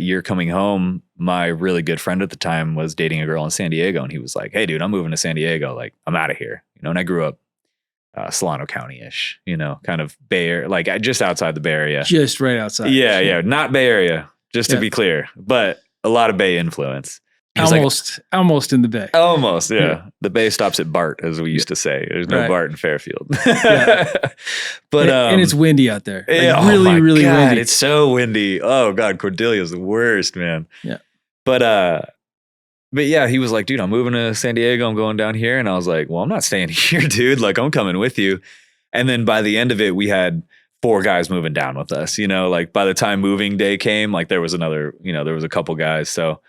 year coming home, my really good friend at the time was dating a girl in San Diego. And he was like, hey dude, I'm moving to San Diego. Like I'm out of here. And I grew up Solano County-ish, kind of Bay Area, like just outside the Bay Area. Just right outside. Yeah. Not Bay Area, just to be clear, but a lot of Bay influence. Almost in the Bay. Almost, yeah. The Bay stops at Bart, as we used to say. There's no Bart in Fairfield. But and it's windy out there. Like really God, windy. It's so windy. Oh God, Cordelia's the worst, man. Yeah. But yeah, he was like, dude, I'm moving to San Diego. I'm going down here. And I was like, well, I'm not staying here, dude. Like I'm coming with you. And then by the end of it, we had 4 guys moving down with us. Like by the time moving day came, like there was a couple guys. So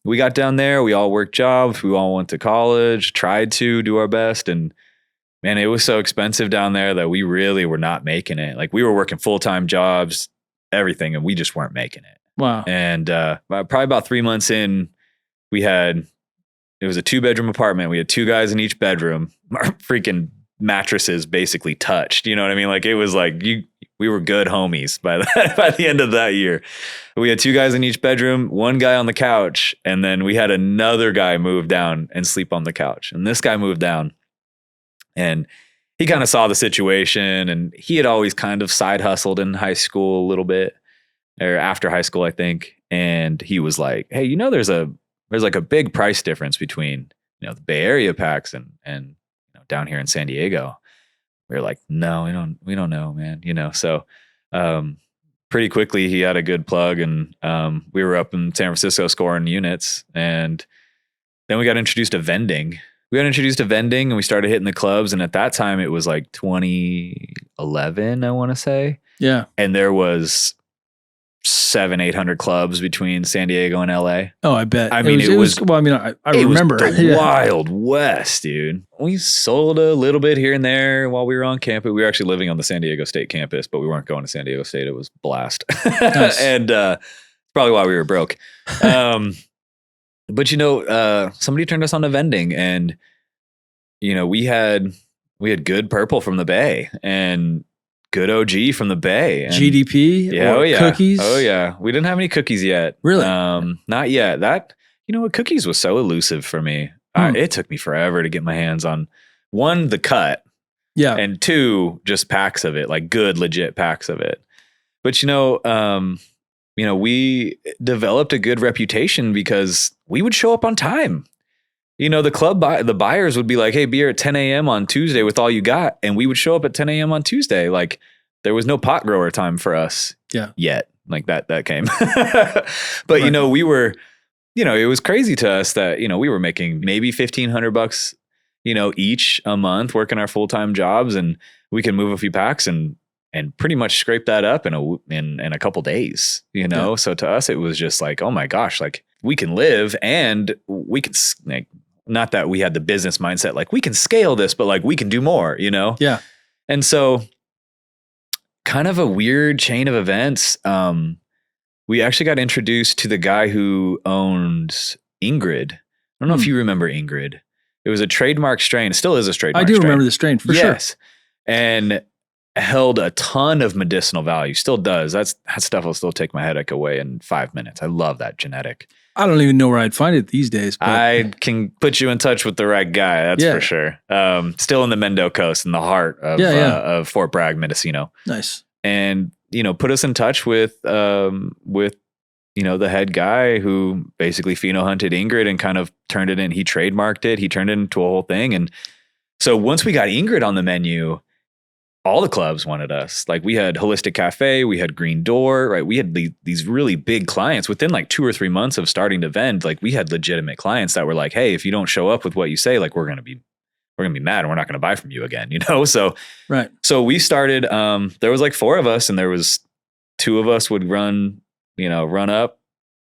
we got down there, we all worked jobs, we all went to college, tried to do our best. And man, it was so expensive down there that we really were not making it. Like we were working full-time jobs, everything, and we just weren't making it. Wow. And probably about 3 months in, it was a 2-bedroom apartment. We had 2 guys in each bedroom. Our freaking mattresses basically touched. You know what I mean? Like it was like we were good homies by the end of that year. We had 2 guys in each bedroom, 1 guy on the couch, and then we had another guy move down and sleep on the couch. And this guy moved down and he kind of saw the situation, and he had always kind of side hustled in high school a little bit, or after high school, I think. And he was like, hey, there's like a big price difference between, the Bay Area packs and down here in San Diego. We were like, no, we don't know, man. So pretty quickly he had a good plug, and we were up in San Francisco scoring units. And then we got introduced to vending. And we started hitting the clubs. And at that time it was like 2011, I want to say. Yeah. And there was 700-800 clubs between San Diego and LA. Oh, I bet. I mean, it was well, I mean, I remember. It was the Wild West, dude. We sold a little bit here and there while we were on campus. We were actually living on the San Diego State campus, but we weren't going to San Diego State. It was blast. Nice. And probably why we were broke. But somebody turned us on to vending, and we had We had good purple from the Bay and good OG from the Bay. And GDP or cookies? Oh yeah. We didn't have any cookies yet. Really? Not yet. That, cookies was so elusive for me. It took me forever to get my hands on, one, the cut. Yeah. And two, just packs of it, like good, legit packs of it. But, we developed a good reputation because we would show up on time. The buyers would be like, hey, be here at 10 a.m. on Tuesday with all you got. And we would show up at 10 a.m. on Tuesday. Like there was no pot grower time for us yet. Like that came. But, right. We were, it was crazy to us that, we were making maybe $1,500, each a month working our full-time jobs, and we could move a few packs and pretty much scrape that up in a couple days, So to us, it was just like, oh my gosh, like we can live and we could, like, not that we had the business mindset, like we can scale this, but like we can do more, Yeah. And so kind of a weird chain of events. We actually got introduced to the guy who owns Ingrid. I don't know if you remember Ingrid. It was a trademark strain. It still is a trademark strain. I do remember the strain for sure. Yes. And held a ton of medicinal value. Still does. That stuff will still take my headache away in 5 minutes. I love that genetic. I don't even know where I'd find it these days. But I can put you in touch with the right guy. That's for sure. Still in the Mendo Coast, in the heart of Fort Bragg, Mendocino. Nice. And, put us in touch with the head guy who basically pheno hunted Ingrid and kind of turned it in. He trademarked it. He turned it into a whole thing. And so once we got Ingrid on the menu, all the clubs wanted us. Like we had Holistic Cafe, we had Green Door, right? We had these really big clients within like 2 or 3 months of starting to vend. Like we had legitimate clients that were like, hey, if you don't show up with what you say, like we're going to be mad and we're not going to buy from you again, So, right. So we started, there was like 4 of us and there was 2 of us would run up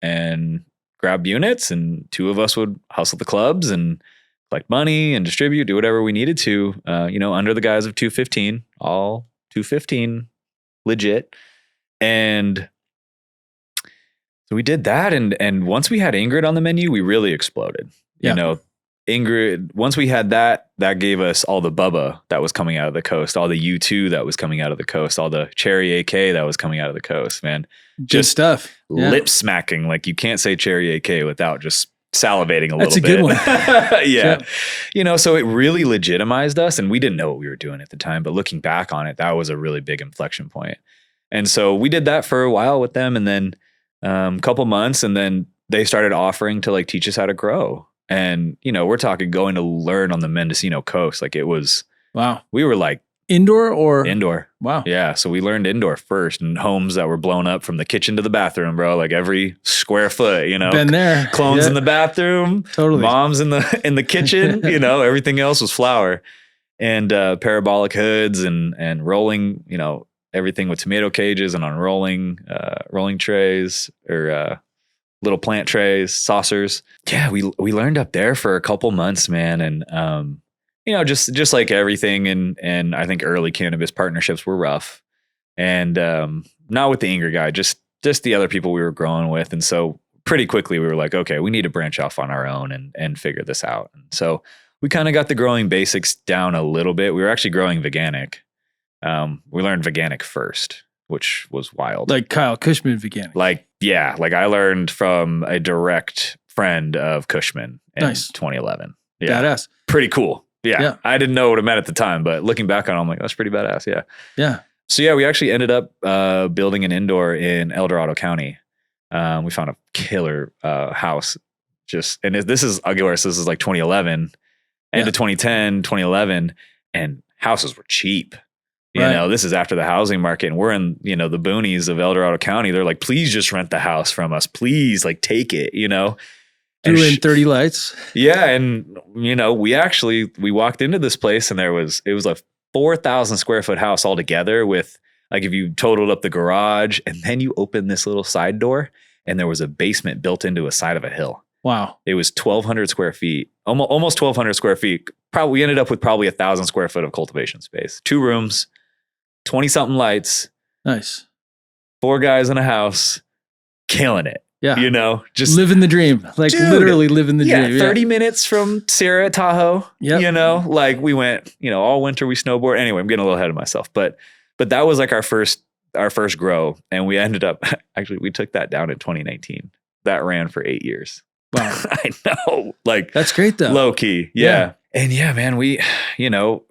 and grab units, and 2 of us would hustle the clubs and collect money and distribute, do whatever we needed to, under the guise of 215, all 215 legit. And so we did that. And once we had Ingrid on the menu, we really exploded. Ingrid, once we had that gave us all the Bubba that was coming out of the coast, all the U2 that was coming out of the coast, all the Cherry AK that was coming out of the coast, man. Just stuff. Lip smacking. Like you can't say Cherry AK without just salivating a little bit. That's a good one. Yeah. So it really legitimized us, and we didn't know what we were doing at the time, but looking back on it, that was a really big inflection point. And so we did that for a while with them, and then a couple months, and then they started offering to like teach us how to grow. And, we're talking going to learn on the Mendocino coast. Like it was, wow. We were like indoor or indoor. Wow. Yeah. So we learned indoor first, in homes that were blown up from the kitchen to the bathroom, bro. Like every square foot, Been there. Clones in the bathroom, totally. Moms in the kitchen, everything else was flour, and parabolic hoods and rolling, everything with tomato cages and on rolling trays or, little plant trays, saucers. Yeah, we learned up there for a couple months, man. And, just like everything. And I think early cannabis partnerships were rough, and not with the Ingrid guy, just the other people we were growing with. And so pretty quickly we were like, okay, we need to branch off on our own and figure this out. And so we kind of got the growing basics down a little bit. We were actually growing Veganic. We learned Veganic first, which was wild. Like Kyle Cushman Veganic. Like I learned from a direct friend of Cushman in 2011. Yeah. Badass. Pretty cool. Yeah. I didn't know what it meant at the time, but looking back on it, I'm like, that's pretty badass. Yeah. Yeah. So yeah, we actually ended up building an indoor in El Dorado County. We found a killer house. This is like 2011, end of 2010, 2011, and houses were cheap. This is after the housing market, and we're in, the boonies of El Dorado County. They're like, please just rent the house from us. Please, like, take it, Threw in 30 lights. Yeah. And, we walked into this place, and it was a 4,000 square foot house altogether with, like, if you totaled up the garage, and then you open this little side door, and there was a basement built into a side of a hill. Wow. It was 1,200 square feet, almost 1,200 square feet. We ended up with probably 1,000 square foot of cultivation space, 2 rooms, 20 something lights. Nice. 4 guys in a house, killing it. Yeah. You know, just living the dream. Like Dude, literally living the dream. 30 minutes from Sierra Tahoe. Yep. You know, like we went, you know, all winter we snowboard. Anyway, I'm getting a little ahead of myself, but that was like our first grow. And we ended up, actually, we took that down in 2019. That ran for 8 years. Wow. I know. Like that's great though. Low key. Yeah. And yeah, man, we, you know,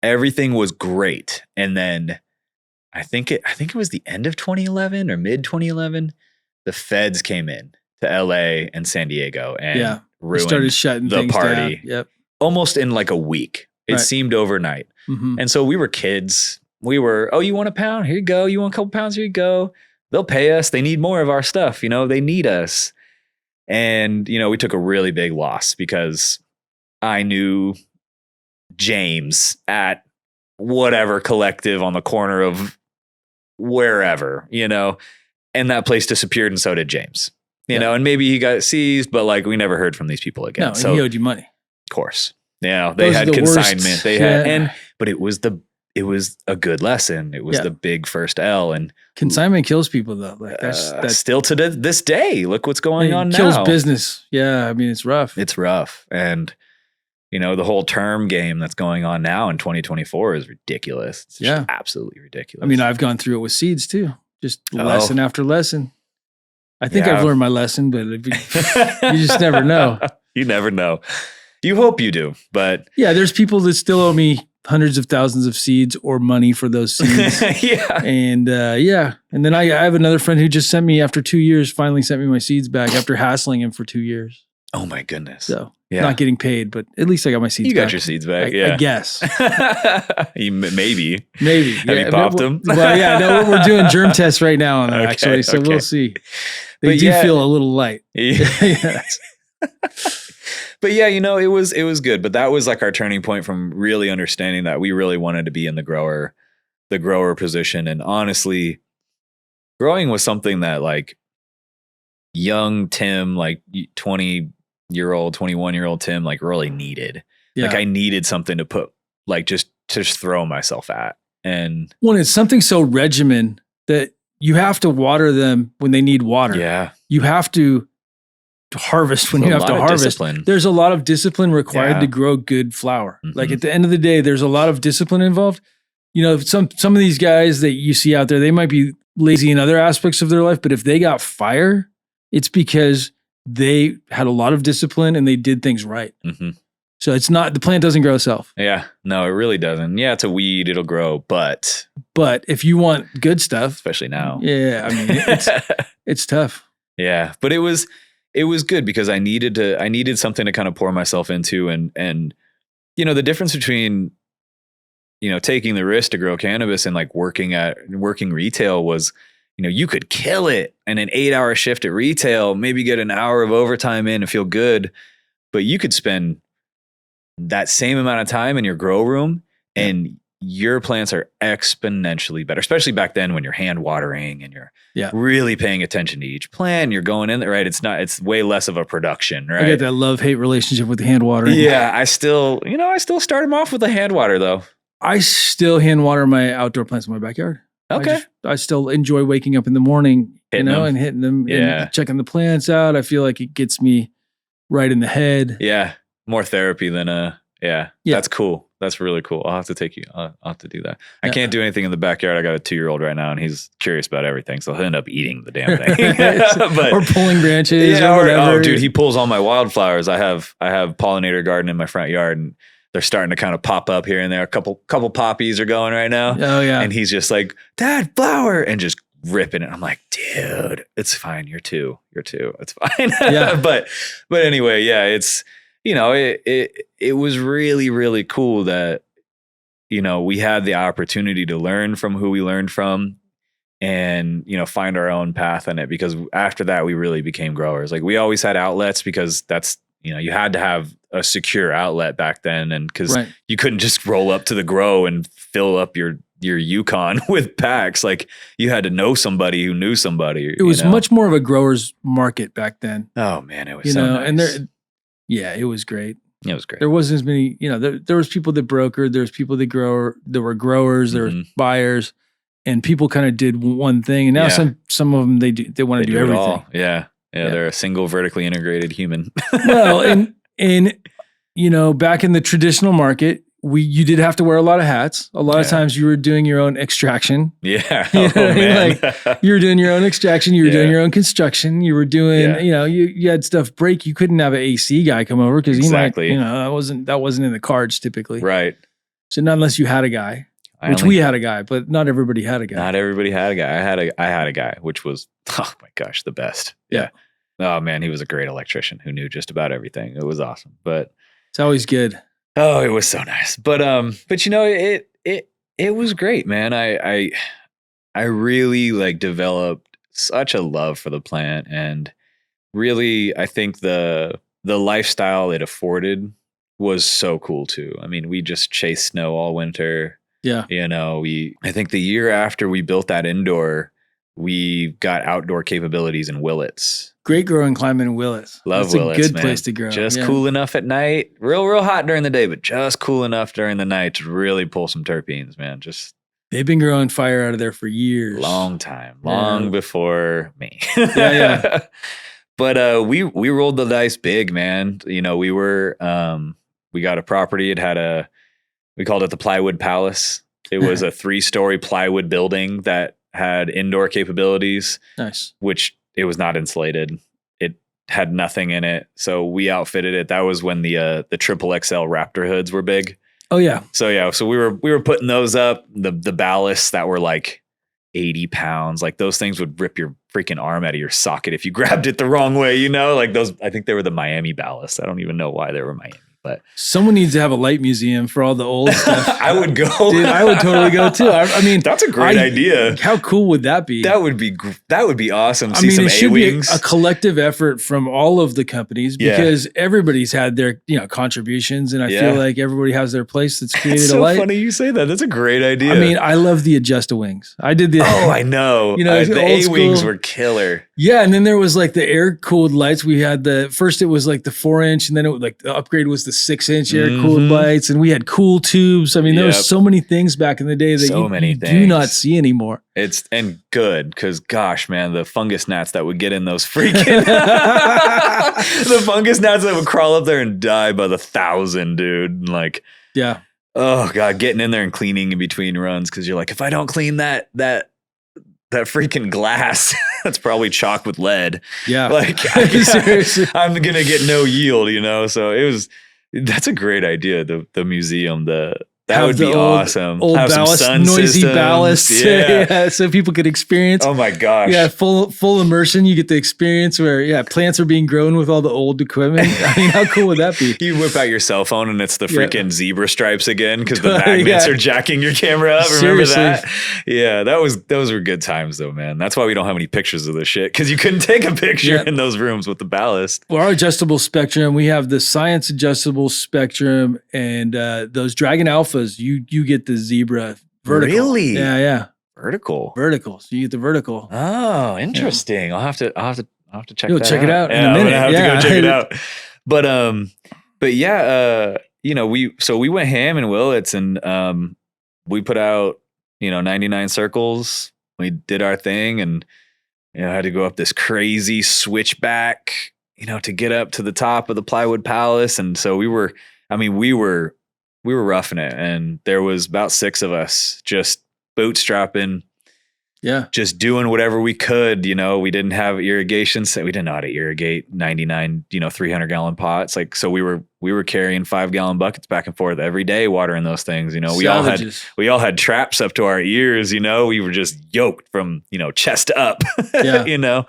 everything was great. And then I think it was the end of 2011 or mid 2011. The feds came in to LA and San Diego and ruined started shutting the things party. down. Yep. Almost in like a week. It seemed overnight. Mm-hmm. And so we were kids. We were, oh, you want a pound? Here you go. You want a couple pounds? Here you go. They'll pay us. They need more of our stuff. You know, they need us. And, you know, we took a really big loss because I knew James at whatever collective on the corner of wherever, you know, and that place disappeared, and so did James. You know, and maybe he got seized, but like we never heard from these people again. No, so he owed you money. Of course. Yeah, they had consignment. They had but it was a good lesson. It was the big first L, and consignment kills people though. Like that's still to this day. Look what's going on now. Kills business. Yeah, I mean it's rough. It's rough, and you know the whole term game that's going on now in 2024 is ridiculous. It's just absolutely ridiculous. I mean, I've gone through it with seeds too. Just lesson after lesson. I think I've learned my lesson, but you just never know. You never know. You hope you do, but yeah, there's people that still owe me hundreds of thousands of seeds or money for those seeds. And and then I have another friend who just sent me after 2 years, finally sent me my seeds back after hassling him for 2 years. Oh my goodness. So not getting paid, but at least I got my seeds back. You got your seeds back. I guess. Maybe. Have you popped them? Well, yeah, no, we're doing germ tests right now on that actually. So we'll see. They do feel a little light. But yeah, you know, it was good. But that was like our turning point from really understanding that we really wanted to be in the grower position. And honestly, growing was something that like young Tim, like 20-year-old, 21-year-old Tim, like really needed. Yeah. Like I needed something to put, like just throw myself at. And when it's something so regimen that you have to water them when they need water. Yeah. You have to harvest when you have to harvest. Discipline. There's a lot of discipline required to grow good flower. Mm-hmm. Like at the end of the day, there's a lot of discipline involved. You know, some of these guys that you see out there, they might be lazy in other aspects of their life, but if they got fire, it's because they had a lot of discipline and they did things right. Mm-hmm. So it's not, the plant doesn't grow itself. Yeah, no, it really doesn't. Yeah, it's a weed, it'll grow, but if you want good stuff, especially now, yeah, I mean, it's tough. Yeah, but it was good because I needed something to kind of pour myself into, and you know, the difference between, you know, taking the risk to grow cannabis and like working retail was, you know, you could kill it in an 8-hour shift at retail, maybe get an hour of overtime in and feel good, but you could spend that same amount of time in your grow room and your plants are exponentially better, especially back then when you're hand watering and you're really paying attention to each plant. You're going in there, right? It's way less of a production, right? I get that love-hate relationship with the hand watering. Yeah, I still start them off with a hand water though. I still hand water my outdoor plants in my backyard. Okay. I still enjoy waking up in the morning, and hitting them and checking the plants out. I feel like it gets me right in the head. Yeah. More therapy than that's cool. That's really cool. I'll have to take you. I'll have to do that. I can't do anything in the backyard. I got a 2-year-old right now and he's curious about everything. So he'll end up eating the damn thing. Or pulling branches or whatever. Oh dude, he pulls all my wildflowers. I have pollinator garden in my front yard and they're starting to kind of pop up here and there. A couple poppies are going right now. Oh yeah. And he's just like, Dad, flower, and just ripping it. I'm like, dude, it's fine. You're two. It's fine. Yeah. But anyway, yeah, it's, you know, it was really, really cool that, you know, we had the opportunity to learn from who we learned from and, you know, find our own path in it, because after that, we really became growers. Like we always had outlets because that's, you know, you had to have a secure outlet back then. And because you couldn't just roll up to the grow and fill up your Yukon with packs. Like you had to know somebody who knew somebody. It was much more of a grower's market back then. Oh man, it was nice. And it was great. It was great. There wasn't as many, you know, there was people that brokered, there was people that there were growers, there were buyers, and people kind of did one thing. And now some of them, they want to do everything. Yeah. Yeah, they're a single vertically integrated human. Well, and you know, back in the traditional market, you did have to wear a lot of hats. A lot of times you were doing your own extraction. Yeah. You know Oh, man. like you were doing your own extraction. You were doing your own construction. You were doing, you know, you had stuff break. You couldn't have an AC guy come over because he might, you know, that wasn't in the cards typically. Right. So not unless you had a guy, which we had a guy, but not everybody had a guy. Not everybody had a guy. I had a guy, which was, oh my gosh, the best. Yeah. Oh man, he was a great electrician who knew just about everything. It was awesome. But it's always good. Oh, it was so nice. But you know, it was great, man. I really like developed such a love for the plant, and really I think the lifestyle it afforded was so cool too. I mean, we just chased snow all winter. Yeah. You know, I think the year after we built that indoor, we got outdoor capabilities in Willits. Great growing climate in Willits. Love That's Willits, a good man. place to grow. Just cool enough at night. Real hot during the day, but just cool enough during the night to really pull some terpenes, man. Just they've been growing fire out of there for years. Long time. Long before me. Yeah. But we rolled the dice big, man. You know, we got a property. We called it the Plywood Palace. It was a 3-story plywood building that had indoor capabilities. Nice. Which it was not insulated. It had nothing in it. So we outfitted it. That was when the triple XL Raptor hoods were big. Oh yeah. So we were putting those up, the ballasts that were like 80 pounds. Like those things would rip your freaking arm out of your socket if you grabbed it the wrong way, you know? Like those, I think they were the Miami ballasts. I don't even know why they were Miami. But someone needs to have a light museum for all the old stuff. I would go. Dude, I would totally go too. I mean, that's a great idea. How cool would that be? That would be awesome. I mean, some it should A-wings. be a collective effort from all of the companies because everybody's had their, you know, contributions, and I feel like everybody has their place that's created it's a so light. Funny you say that. That's a great idea. I mean, I love the Adjust-A-Wings. I did the. Oh, I know. You know, the A-wings were killer. Yeah, and then there was like the air cooled lights. We had first it was like the 4-inch, and then it was like the upgrade was the 6-inch air cooled lights, and we had cool tubes. I mean, there was so many things back in the day that you do not see anymore. And good, because gosh, man, the fungus gnats that would get in those freaking the fungus gnats that would crawl up there and die by the 1,000, dude. Like, yeah. Oh god, getting in there and cleaning in between runs because you're like, if I don't clean that freaking glass, that's probably chalked with lead. Yeah. Like I'm gonna get no yield, you know? So that's a great idea. The museum, that would be awesome. Old have ballast, some sun noisy systems. ballasts. Yeah, so people could experience. Oh my gosh. Yeah, full immersion. You get the experience where plants are being grown with all the old equipment. I mean, how cool would that be? You whip out your cell phone and it's the freaking zebra stripes again because the magnets are jacking your camera up. Remember that? Yeah, those were good times though, man. That's why we don't have any pictures of this shit because you couldn't take a picture in those rooms with the ballast. Well, our adjustable spectrum, we have the science adjustable spectrum and those Dragon Alphas. You get the zebra vertical. Really? Yeah. Vertical. So you get the vertical. Oh, interesting. I'll have to check You'll that check it out in yeah, a minute. I'm gonna have to go check it out. But yeah, you know, we went ham in Willits and we put out, you know, 99 circles. We did our thing and you know, had to go up this crazy switchback, you know, to get up to the top of the Plywood Palace. And so we were roughing it, and there was about 6 of us just bootstrapping, just doing whatever we could. You know, we didn't have irrigation, so we didn't know how to irrigate 99, 300-gallon pots. Like, so we were carrying 5-gallon buckets back and forth every day, watering those things. You know, we all had traps up to our ears. You know, we were just yoked from chest up. You know.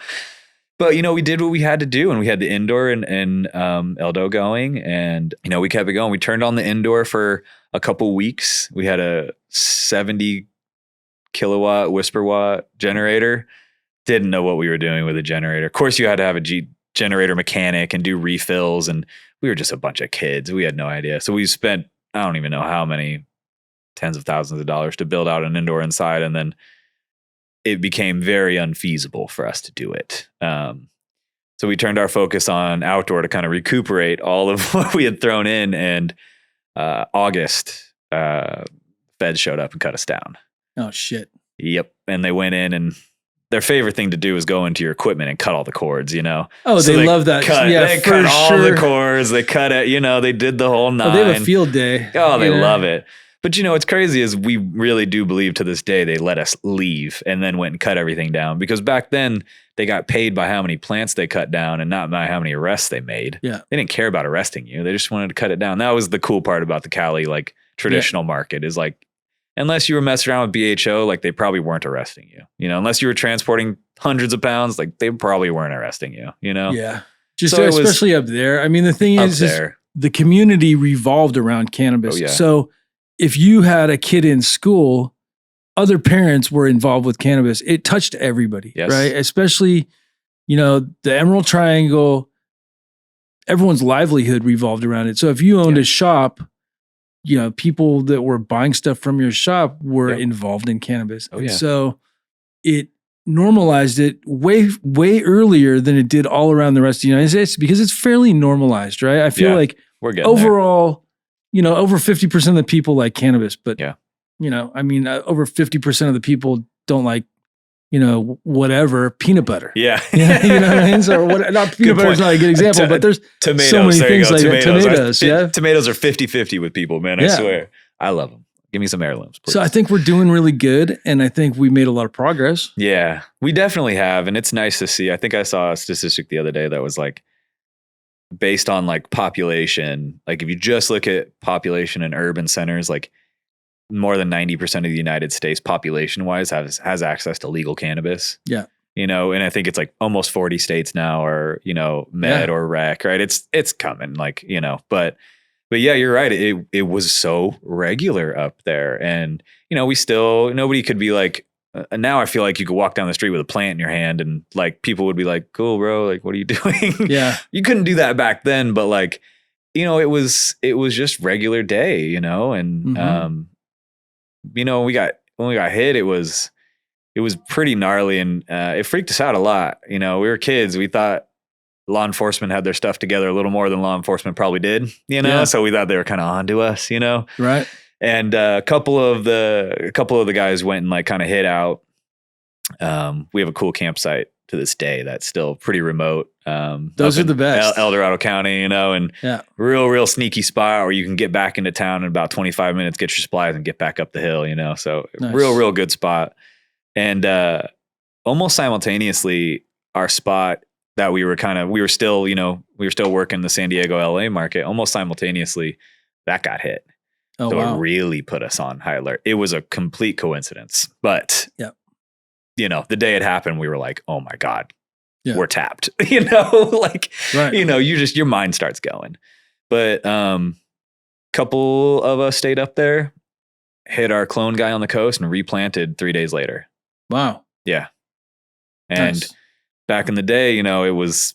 But, we did what we had to do, and we had the indoor and Eldo going, and, we kept it going. We turned on the indoor for a couple weeks. We had a 70 kilowatt whisper watt generator. Didn't know what we were doing with a generator. Of course, you had to have a generator mechanic and do refills, and we were just a bunch of kids. We had no idea. So we spent, I don't even know how many tens of thousands of dollars to build out an indoor inside, and then it became very unfeasible for us to do it. So we turned our focus on outdoor to kind of recuperate all of what we had thrown in. And August, Feds showed up and cut us down. Oh, shit. Yep. And they went in and their favorite thing to do is go into your equipment and cut all the cords, Oh, So they love that. They cut all the cords. They cut it, they did the whole nine. Oh, they have a field day. Oh, they love it. But what's crazy is we really do believe to this day they let us leave and then went and cut everything down, because back then they got paid by how many plants they cut down and not by how many arrests they made. Yeah. They didn't care about arresting you. They just wanted to cut it down. That was the cool part about the Cali traditional market, is unless you were messing around with BHO, they probably weren't arresting you. Unless you were transporting hundreds of pounds, they probably weren't arresting you, Yeah. Just so especially up there. I mean, the thing is the community revolved around cannabis. Oh, yeah. So if you had a kid in school, other parents were involved with cannabis. It touched everybody, yes. right? Especially, the Emerald Triangle, everyone's livelihood revolved around it. So if you owned a shop, people that were buying stuff from your shop were involved in cannabis. Oh, yeah. So it normalized it way, way earlier than it did all around the rest of the United States, because it's fairly normalized, right? I feel like we're getting overall, over 50% of the people like cannabis, but over 50% of the people don't like, whatever, peanut butter. Yeah. You know what I mean? So not peanut butter is not a good example, but there's tomatoes, so many things like tomatoes. Tomatoes are 50-50 with people, man. I swear. I love them. Give me some heirlooms, please. So I think we're doing really good, and I think we made a lot of progress. Yeah, we definitely have, and it's nice to see. I think I saw a statistic the other day that was based on population. If you just look at population in urban centers, more than 90% of the United States population wise has access to legal cannabis. Yeah. And I think it's almost 40 states now are, med or rec, right? It's coming but yeah, you're right. It was so regular up there, and we still, nobody could be now I feel like you could walk down the street with a plant in your hand and people would be like, cool, bro. What are you doing? Yeah. You couldn't do that back then, but it was just regular day, and, Mm-hmm. when we got hit, it was pretty gnarly, and it freaked us out a lot. We were kids. We thought law enforcement had their stuff together a little more than law enforcement probably did, so we thought they were kind of onto us, Right. And a couple of the guys went and kind of hid out. We have a cool campsite to this day that's still pretty remote. Those are the best. El Dorado County, and real sneaky spot where you can get back into town in about 25 minutes, get your supplies and get back up the hill, so nice. real good spot. And almost simultaneously, our spot that we were still working the San Diego, LA market, almost simultaneously that got hit. Oh, so wow. It really put us on high alert. It was a complete coincidence, but the day it happened, we were like, oh my God, we're tapped, right. your mind starts going. But couple of us stayed up there, hit our clone guy on the coast and replanted 3 days later. Wow. Yeah. And back in the day, it was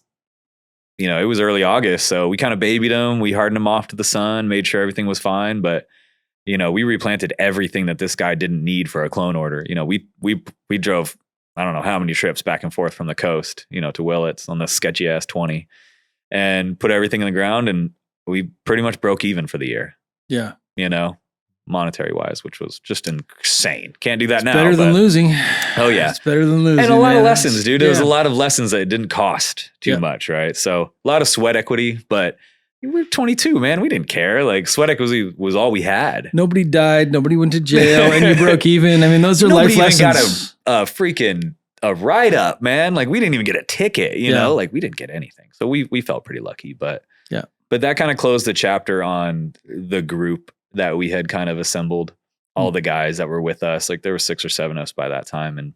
early August. So we kind of babied them. We hardened them off to the sun, made sure everything was fine. But, we replanted everything that this guy didn't need for a clone order. We drove, I don't know how many trips back and forth from the coast, to Willits on the sketchy ass 20 and put everything in the ground. And we pretty much broke even for the year. Yeah. Monetary wise, which was just insane. Can't do that now. Better than losing. Oh yeah. It's better than losing. And a lot of lessons, dude. There was a lot of lessons that didn't cost too much, right? So a lot of sweat equity, but we were 22, man. We didn't care. Sweat equity was all we had. Nobody died. Nobody went to jail, and you broke even. I mean, those are life lessons. Nobody even got a freaking write up, man. We didn't even get a ticket. You know, we didn't get anything. So we felt pretty lucky, but that kind of closed the chapter on the group that we had kind of assembled, all the guys that were with us. There were 6 or 7 of us by that time, and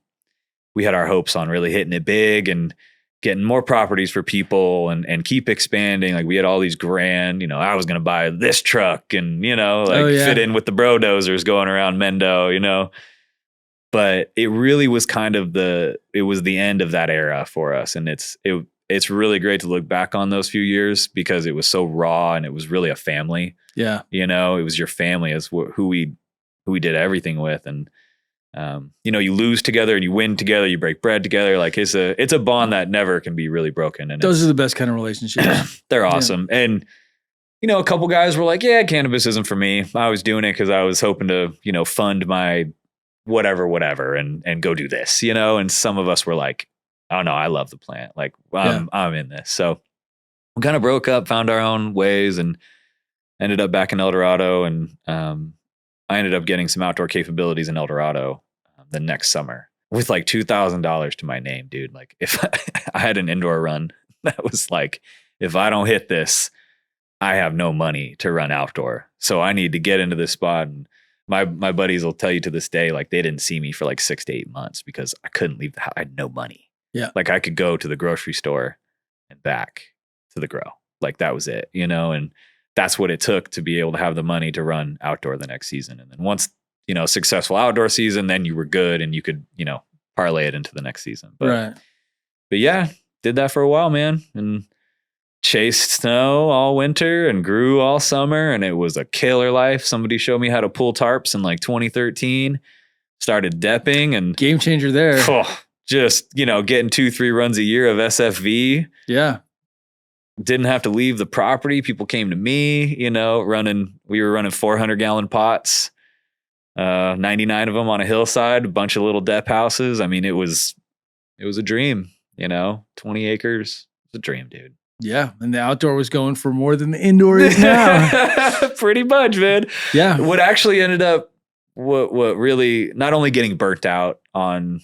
we had our hopes on really hitting it big and getting more properties for people and keep expanding. We had all these grand, I was going to buy this truck and, fit in with the bro dozers going around Mendo, but it really was kind of it was the end of that era for us. And it's really great to look back on those few years because it was so raw and it was really a family. Yeah. It was your family as who we did everything with. And, you lose together and you win together, you break bread together. It's a bond that never can be really broken. And those are the best kind of relationships. They're awesome. Yeah. And, a couple guys were like, yeah, cannabis isn't for me. I was doing it because I was hoping to, fund my whatever, and go do this, you know? And some of us were like, oh no, I love the plant. Like I'm in this. So we kind of broke up, found our own ways, and ended up back in El Dorado. And I ended up getting some outdoor capabilities in El Dorado the next summer with like $2,000 to my name, dude. Like if I had an indoor run, that was like, if I don't hit this, I have no money to run outdoor. So I need to get into this spot. And my buddies will tell you to this day, like they didn't see me for like 6 to 8 months because I couldn't leave the house. I had no money. Yeah. Like I could go to the grocery store and back to the grow. Like that was it, you know? And that's what it took to be able to have the money to run outdoor the next season. And then once, you know, successful outdoor season, then you were good and you could, you know, parlay it into the next season. But yeah, did that for a while, man. And chased snow all winter and grew all summer. And it was a killer life. Somebody showed me how to pull tarps in like 2013, started depping and game changer there. Just, you know, getting 2-3 runs a year of SFV. Yeah. Didn't have to leave the property. People came to me, you know, we were running 400-gallon pots, 99 of them on a hillside, a bunch of little dep houses. I mean, it was a dream, you know, 20 acres. It's a dream, dude. Yeah. And the outdoor was going for more than the indoor is now. Pretty much, man. Yeah. What actually ended up, what really, not only getting burnt out on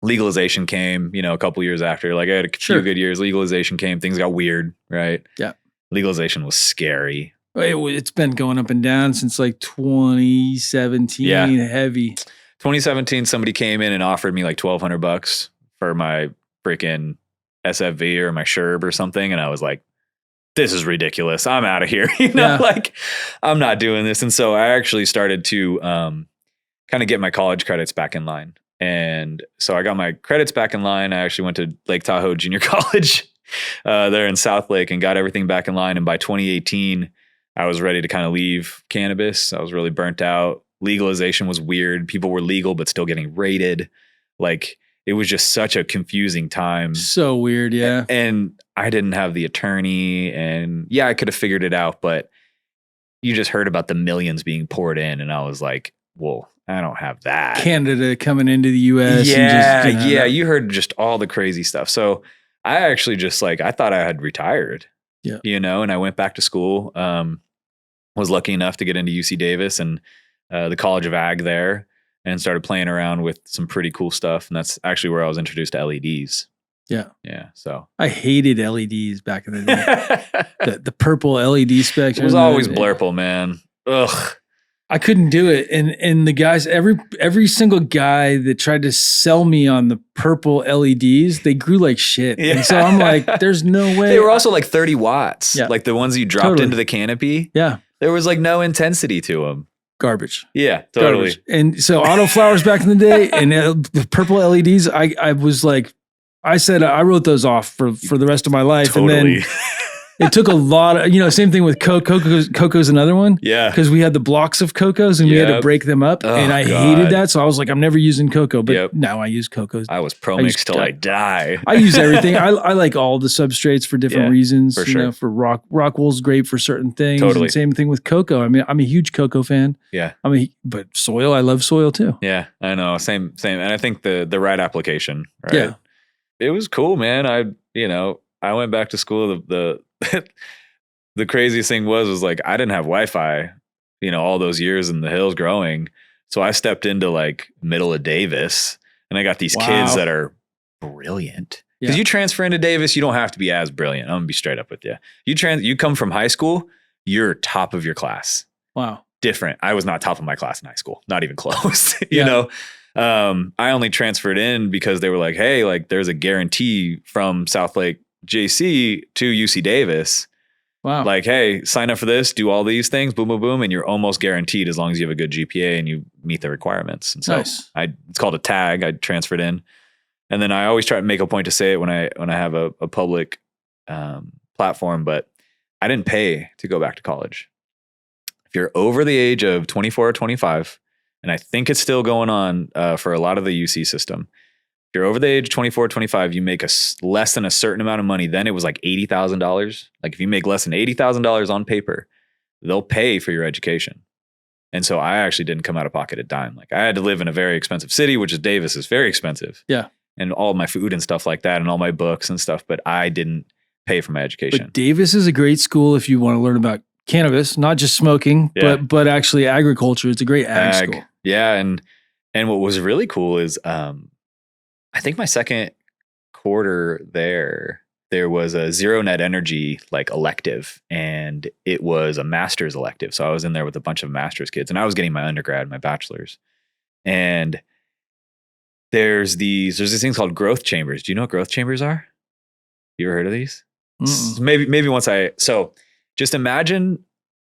legalization came, you know, a couple years after. Like I had a few good years. Legalization came, things got weird, right? Yeah. Legalization was scary. It's been going up and down since like 2017. Yeah. Heavy. 2017, somebody came in and offered me like $1,200 for my freaking SFV or my Sherb or something, and I was like, "This is ridiculous. I'm out of here." You know, like I'm not doing this. And so I actually started to kind of get my college credits back in line. And so I got my credits back in line. I actually went to Lake Tahoe Junior College there in South Lake and got everything back in line. And by 2018, I was ready to kind of leave cannabis. I was really burnt out. Legalization was weird. People were legal, but still getting raided. Like it was just such a confusing time. So weird. Yeah. And I didn't have the attorney, and yeah, I could have figured it out, but you just heard about the millions being poured in. And I was like, well, I don't have that. Canada coming into the US. Yeah. And just, you heard just all the crazy stuff. So I actually just like, I thought I had retired, you know, and I went back to school, was lucky enough to get into UC Davis and the College of Ag there, and started playing around with some pretty cool stuff. And that's actually where I was introduced to LEDs. Yeah. Yeah. So I hated LEDs back in the day. the purple LED spectrum. It was always blurple, man. Ugh. I couldn't do it. And the guys, every single guy that tried to sell me on the purple LEDs, they grew like shit. Yeah. And so I'm like, there's no way. They were also like 30 watts. Yeah. Like the ones you dropped into the canopy. Yeah. There was like no intensity to them. Garbage. Yeah, totally. Garbage. And so auto flowers back in the day and the purple LEDs, I was like, I said, I wrote those off for the rest of my life. Totally. And then it took a lot of, you know, same thing with cocoa's another one. Yeah. Because we had the blocks of cocos and we had to break them up. And I hated that. So I was like, I'm never using cocoa, but now I use cocos. I was pro mix till I die. I use everything. I like all the substrates for different reasons. For sure. You know, for rock wool's great for certain things. Totally. And same thing with cocoa. I mean, I'm a huge cocoa fan. Yeah. But soil, I love soil too. Yeah, I know. Same. And I think the right application, right? Yeah. It was cool, man. I went back to school. The craziest thing was like, I didn't have Wi-Fi, you know, all those years in the hills growing. So I stepped into like middle of Davis, and I got these kids that are brilliant. Because you transfer into Davis, you don't have to be as brilliant. I'm gonna be straight up with you. You come from high school, you're top of your class. Wow. Different. I was not top of my class in high school, not even close. You know, I only transferred in because they were like, hey, like there's a guarantee from South Lake JC to UC Davis. Wow. Like, hey, sign up for this, do all these things, boom, boom, boom, and you're almost guaranteed as long as you have a good GPA and you meet the requirements. And so nice. It's called a tag. I transferred in. And then I always try to make a point to say it when I have a public platform, but I didn't pay to go back to college. If you're over the age of 24 or 25, and I think it's still going on for a lot of the UC system, if you're over the age of 24, 25, you make less than a certain amount of money. Then it was like $80,000. Like if you make less than $80,000 on paper, they'll pay for your education. And so I actually didn't come out of pocket a dime. Like I had to live in a very expensive city, which is Davis, is very expensive. Yeah. And all my food and stuff like that and all my books and stuff, but I didn't pay for my education. But Davis is a great school if you want to learn about cannabis, not just smoking, but actually agriculture. It's a great ag school. Yeah. And what was really cool is I think my second quarter there was a zero net energy like elective, and it was a master's elective. So I was in there with a bunch of master's kids, and I was getting my undergrad, my bachelor's. And there's these things called growth chambers. Do you know what growth chambers are? You ever heard of these? Maybe once so just imagine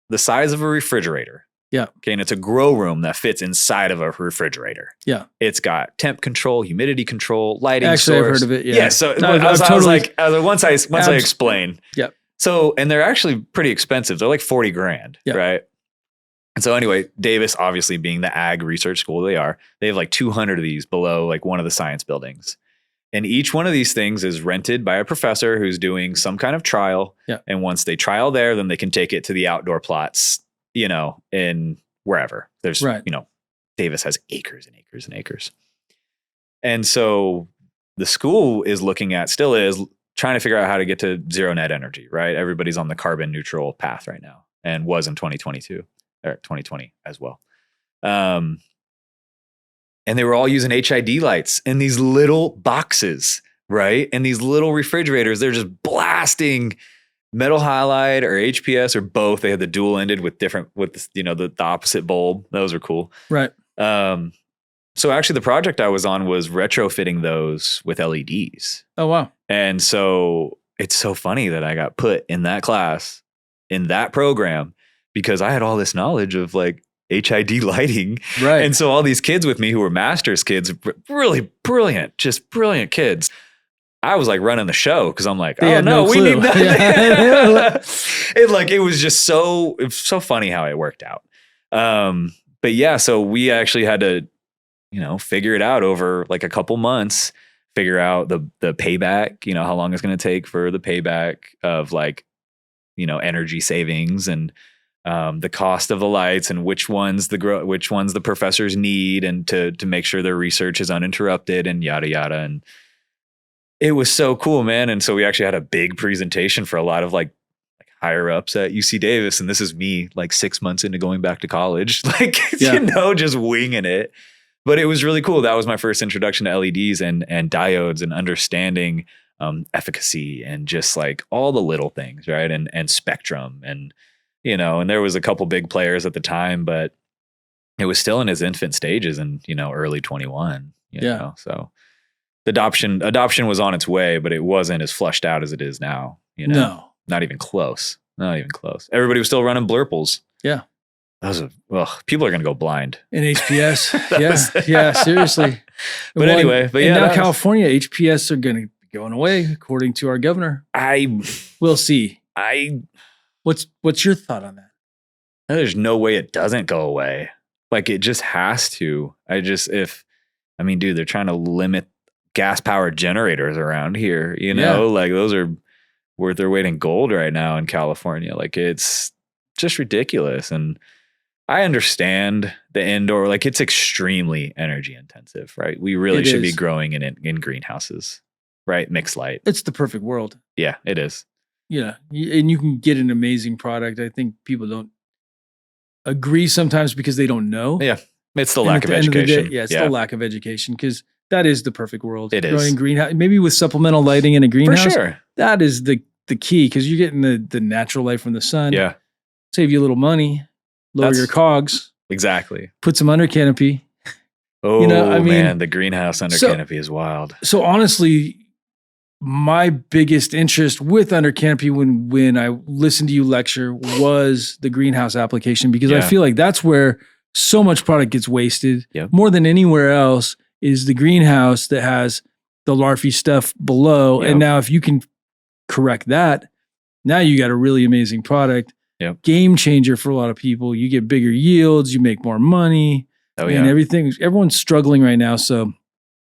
the size of a refrigerator. Yeah. Okay. And it's a grow room that fits inside of a refrigerator. Yeah. It's got temp control, humidity control, lighting Actually, source. I've heard of it. Yeah. Yeah. So once I explain. Yeah. So, and they're actually pretty expensive. They're like $40,000. Yeah. Right. And so anyway, Davis, obviously being the ag research school they have like 200 of these below like one of the science buildings. And each one of these things is rented by a professor who's doing some kind of trial. Yeah. And once they trial there, then they can take it to the outdoor plots, in wherever. There's, Davis has acres and acres and acres. And so the school still is trying to figure out how to get to zero net energy, right? Everybody's on the carbon neutral path right now and was in 2022 or 2020 as well. And they were all using HID lights in these little boxes, right? And these little refrigerators, they're just blasting metal halide or HPS or both. They had the dual ended with the opposite bulb. Those are cool. Right. So actually the project I was on was retrofitting those with LEDs. Oh, wow. And so it's so funny that I got put in that class, in that program, because I had all this knowledge of like HID lighting. Right. And so all these kids with me who were master's kids, really brilliant, just brilliant kids. I was like running the show because I'm like, we need that. It was just so funny how it worked out. But yeah, so we actually had to, figure it out over like a couple months, figure out the payback, how long it's going to take for the payback of like, energy savings and the cost of the lights and which ones the professors need and to make sure their research is uninterrupted and yada, yada. And it was so cool, man. And so we actually had a big presentation for a lot of like higher ups at UC Davis. And this is me like 6 months into going back to college, just winging it. But it was really cool. That was my first introduction to LEDs and diodes and understanding efficacy and just like all the little things, right? And spectrum and, and there was a couple big players at the time, but it was still in its infant stages and, early 21, you know, so. Adoption was on its way, but it wasn't as flushed out as it is now. No, not even close. Not even close. Everybody was still running blurples. Yeah, people are gonna go blind in HPS. yeah, seriously. But anyway, now California HPS are gonna be going away, according to our governor. We'll see. What's your thought on that? There's no way it doesn't go away. Like it just has to. Dude, they're trying to limit gas powered generators around here, like those are worth their weight in gold right now in California. Like it's just ridiculous. And I understand the indoor, like it's extremely energy intensive, right? We really should be growing in greenhouses, right? Mixed light. It's the perfect world. Yeah, it is. Yeah. And you can get an amazing product. I think people don't agree sometimes because they don't know. Yeah. It's the lack of education. It's the lack of education because that is the perfect world. It is. Growing greenhouse, maybe with supplemental lighting in a greenhouse. For sure. That is the key because you're getting the natural light from the sun. Yeah. Save you a little money, lower your cogs. Exactly. Put some under canopy. Oh, man, the greenhouse under canopy is wild. So honestly, my biggest interest with under canopy when I listened to you lecture was the greenhouse application because I feel like that's where so much product gets wasted. Yep. More than anywhere else is the greenhouse that has the larvae stuff below. Yep. And now if you can correct that, now you got a really amazing product. Yep. Game changer for a lot of people. You get bigger yields, you make more money. And everyone's struggling right now. So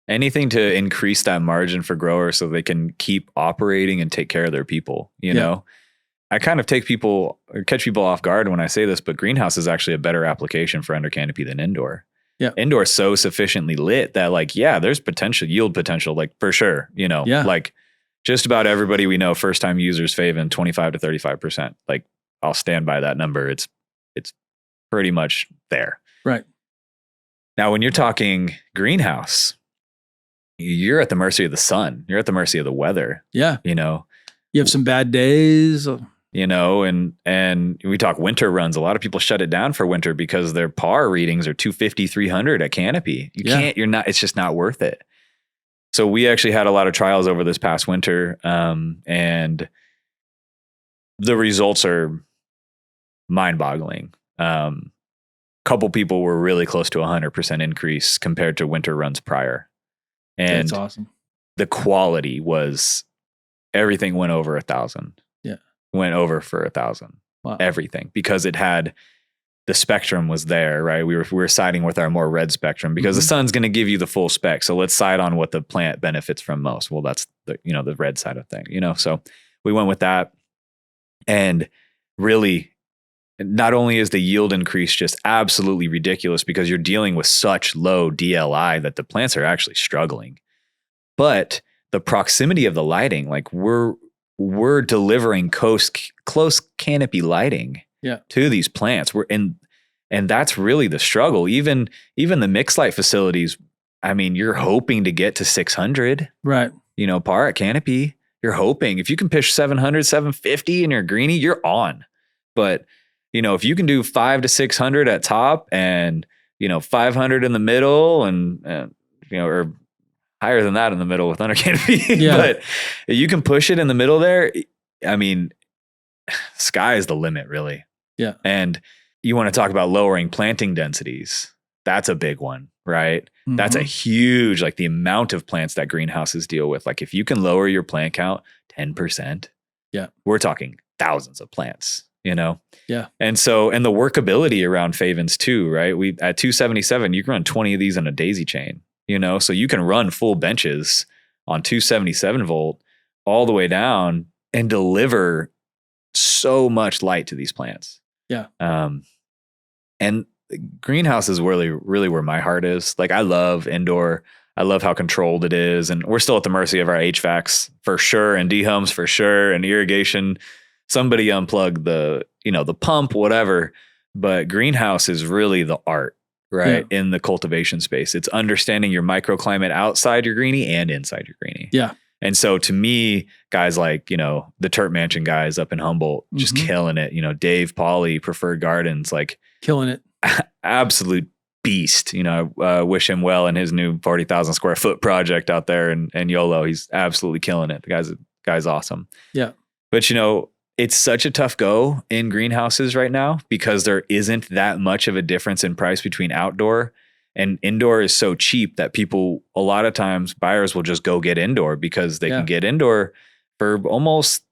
anything to increase that margin for growers so they can keep operating and take care of their people, you know? I kind of catch people off guard when I say this, but greenhouse is actually a better application for under canopy than indoor. Yeah. Indoor is so sufficiently lit that like, yeah, there's yield potential, like for sure, like just about everybody we know, first time users, Faven, 25 to 35%. Like I'll stand by that number. It's pretty much there. Right. Now, when you're talking greenhouse, you're at the mercy of the sun. You're at the mercy of the weather. Yeah. You have some bad days. And we talk winter runs. A lot of people shut it down for winter because their PAR readings are 250, 300 at canopy. It's just not worth it. So we actually had a lot of trials over this past winter. And the results are mind boggling. Couple people were really close to 100% increase compared to winter runs prior. And that's awesome. The quality was, everything went over 1,000. Yeah. Went over for 1,000. Wow. Everything, because it had, the spectrum was there, right? We were siding with our more red spectrum because the sun's going to give you the full spec. So let's side on what the plant benefits from most. Well, that's the red side of thing, so we went with that. And really, not only is the yield increase just absolutely ridiculous because you're dealing with such low DLI that the plants are actually struggling, but the proximity of the lighting, like we're delivering close canopy lighting to these plants. And that's really the struggle. Even the mixed light facilities, I mean, you're hoping to get to 600, right? PAR at canopy. You're hoping if you can pitch 700, 750 in your greenie, you're on. But if you can do 500 to 600 at top and 500 in the middle and or higher than that in the middle with under canopy, but you can push it in the middle there. I mean, sky is the limit, really. Yeah. And you want to talk about lowering planting densities. That's a big one, right? Mm-hmm. That's a huge, like the amount of plants that greenhouses deal with. Like if you can lower your plant count 10%, we're talking thousands of plants. Yeah. And the workability around Favens too, right? We at 277, you can run 20 of these in a daisy chain, so you can run full benches on 277 volt all the way down and deliver so much light to these plants. Yeah. And greenhouse is really, really where my heart is. Like I love indoor. I love how controlled it is. And we're still at the mercy of our HVACs for sure. And dehums for sure. And irrigation. Somebody unplug the pump, whatever. But greenhouse is really the art, right? In the cultivation space. It's understanding your microclimate outside your greenie and inside your greenie. Yeah. And so to me, guys like, the Turp Mansion guys up in Humboldt, just killing it. Dave Pauly, Preferred Gardens, like killing it. Absolute beast. I wish him well in his new 40,000 square foot project out there and YOLO. He's absolutely killing it. The guy's awesome. Yeah. But it's such a tough go in greenhouses right now because there isn't that much of a difference in price between outdoor and indoor is so cheap that people, a lot of times buyers will just go get indoor because they can get indoor for almost,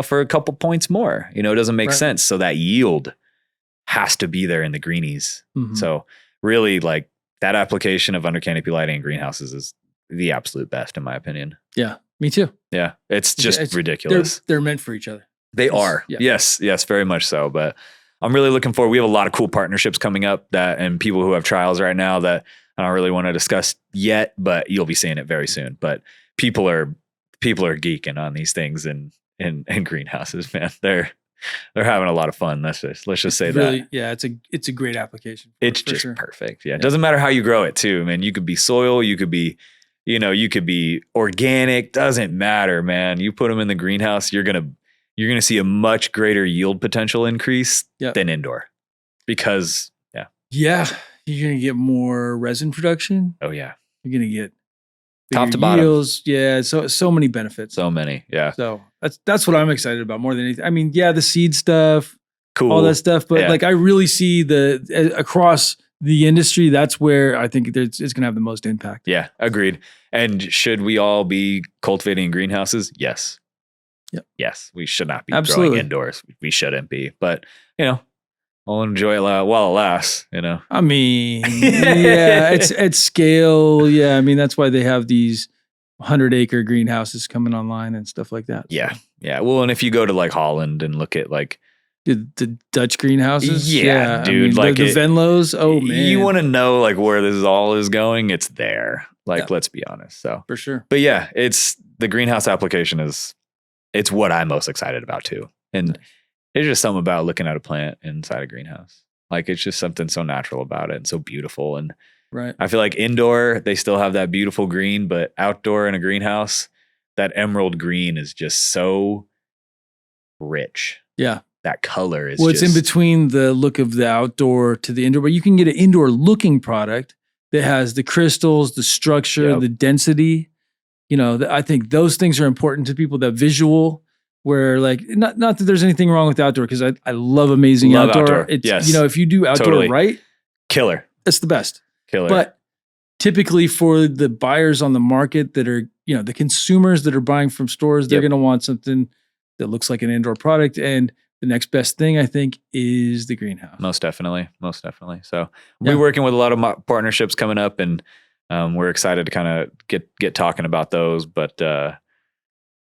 for a couple points more, it doesn't make sense. So that yield has to be there in the greenies. Mm-hmm. So really like that application of under canopy lighting in greenhouses is the absolute best in my opinion. Yeah, me too. Yeah. It's just ridiculous. They're meant for each other. They are. Yeah. Yes, very much so. But I'm really looking forward. We have a lot of cool partnerships coming up and people who have trials right now that I don't really want to discuss yet, but you'll be seeing it very soon. But people are geeking on these things in greenhouses, man. They're having a lot of fun. Let's just say really, that. Yeah, it's a great application. It's just perfect. Yeah. It doesn't matter how you grow it too, man. You could be soil, you could be organic, doesn't matter, man. You put them in the greenhouse, you're going to see a much greater yield potential increase than indoor because you're going to get more resin production. Oh yeah. You're going to get top to bottom yields. Yeah. So many benefits. So many. Yeah. So that's what I'm excited about more than anything. I mean, the seed stuff, cool, all that stuff, but like I really see across the industry, that's where I think it's going to have the most impact. Yeah. Agreed. And should we all be cultivating in greenhouses? Yes. Yep. Yes, we should not be growing indoors. We shouldn't be, but I'll enjoy it while it lasts. I mean, it's at scale. Yeah, I mean that's why they have these 100-acre greenhouses coming online and stuff like that. Yeah, Yeah. Well, and if you go to like Holland and look at like the Dutch greenhouses. Yeah, dude, I mean, like the Venlos. Oh man, you want to know like where this all is going? It's there. Like, let's be honest. So for sure. But yeah, it's the greenhouse application it's what I'm most excited about too. And there's just something about looking at a plant inside a greenhouse. Like it's just something so natural about it and so beautiful. And right. I feel like indoor, they still have that beautiful green, but outdoor in a greenhouse, that emerald green is just so rich. Yeah. That color is it's in between the look of the outdoor to the indoor, but you can get an indoor looking product that has the crystals, the structure, the density. You know, I think those things are important to people, that visual, where like, not that there's anything wrong with outdoor, because I love amazing outdoor. It's, you know, if you do outdoor right, killer. It's the best. Killer. But typically for the buyers on the market that are, you know, the consumers that are buying from stores, they're going to want something that looks like an indoor product. And the next best thing, I think, is the greenhouse. Most definitely. So we're working with a lot of partnerships coming up, and we're excited to kind of get talking about those. But yeah,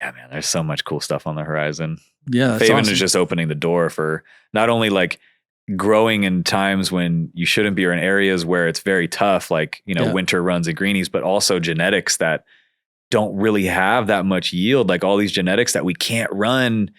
man, there's so much cool stuff on the horizon. Yeah, Faven is just opening the door for not only like growing in times when you shouldn't be, or in areas where it's very tough, like, you know, winter runs and greenies, but also genetics that don't really have that much yield, like all these genetics that we can't run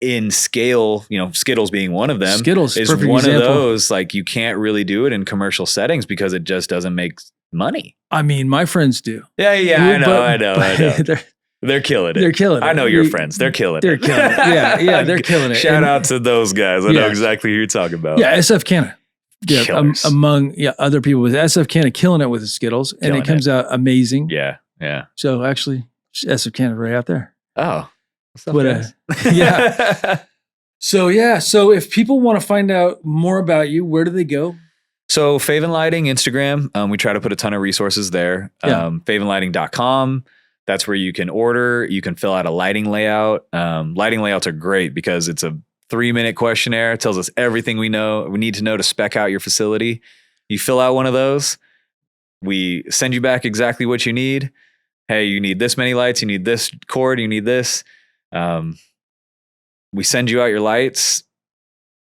in scale, you know, Skittles being one of them. Skittles is one example of those. Like you can't really do it in commercial settings because it just doesn't make money. I mean, my friends do. Yeah, I know. They're killing it. They're killing it. I know your friends. They're killing it. They're killing it. Yeah, they're killing it. Shout out to those guys. I know exactly who you're talking about. Yeah, SF Canada. Yeah, among other people with SF Canada killing it with the Skittles, and it comes out amazing. Yeah. So actually, SF Canada right out there. Oh. But, yeah. So if people want to find out more about you, where do they go? So Faven Lighting, Instagram. We try to put a ton of resources there. Favenlighting.com. That's where you can order. You can fill out a lighting layout. Lighting layouts are great because it's a 3-minute questionnaire. It tells us everything we need to know to spec out your facility. You fill out one of those. We send you back exactly what you need. Hey, you need this many lights. You need this cord. You need this. We send you out your lights.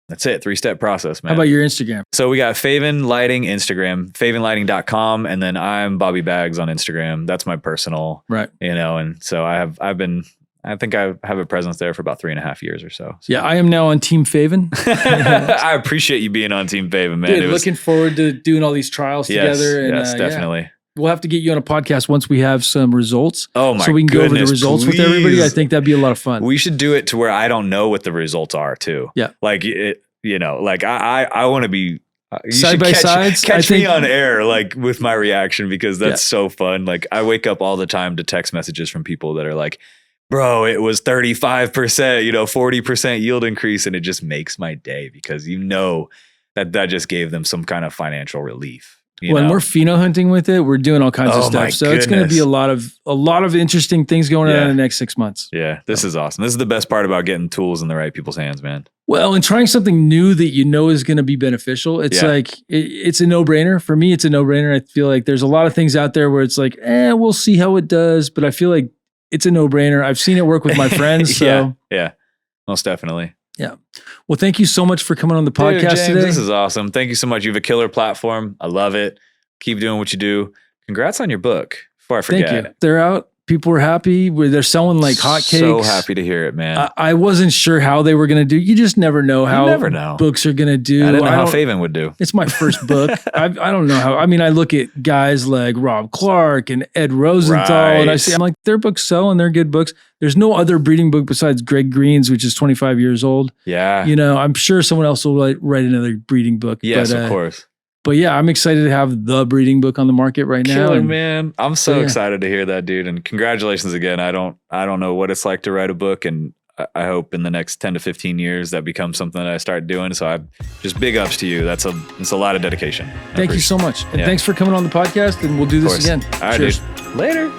That's it. 3-step process, man. How about your Instagram? So we got Faven Lighting Instagram, favenlighting.com, and then I'm Bobby Bagz on Instagram. That's my personal, right? You know, and so I think I have a presence there for about 3.5 years or so. Yeah, I am now on Team Faven. I appreciate you being on Team Faven, man. Dude, looking forward to doing all these trials together. And, yes, definitely. Yeah. We'll have to get you on a podcast once we have some results. Oh my So we can goodness, go over the results with everybody. I think that'd be a lot of fun. We should do it to where I don't know what the results are too. Yeah. Like it, you know, like I want to be side by sides. Catch me on air, like with my reaction, because that's so fun. Like I wake up all the time to text messages from people that are like, bro, it was 35%, 40% yield increase. And it just makes my day because you know that just gave them some kind of financial relief. When we're pheno hunting with it, we're doing all kinds of stuff. So it's going to be a lot of interesting things going on in the next 6 months. Yeah, this is awesome. This is the best part about getting tools in the right people's hands, man. Well, and trying something new that you know is going to be beneficial. It's like, it's a no-brainer. For me, it's a no-brainer. I feel like there's a lot of things out there where it's like, we'll see how it does. But I feel like it's a no-brainer. I've seen it work with my friends. So yeah, most definitely. Yeah. Well, thank you so much for coming on the podcast James, today. This is awesome. Thank you so much. You have a killer platform. I love it. Keep doing what you do. Congrats on your book. Before I forget. Thank you. They're out. People were happy. They're selling like hotcakes. So happy to hear it, man. I wasn't sure how they were going to do. You just never know how books are going to do. I didn't know how Faven would do. It's my first book. I don't know how. I mean, I look at guys like Rob Clark and Ed Rosenthal, and I'm like, their books sell and they're good books. There's no other breeding book besides Greg Green's, which is 25 years old. Yeah. I'm sure someone else will write another breeding book. Yes, of course. But yeah, I'm excited to have the breeding book on the market right now. Killer, man. I'm so excited to hear that, dude. And congratulations again. I don't know what it's like to write a book, and I hope in the next 10 to 15 years that becomes something that I start doing. So I just big ups to you. It's a lot of dedication. Thank you so much. And thanks for coming on the podcast, and we'll do this again. All right, dude. Later.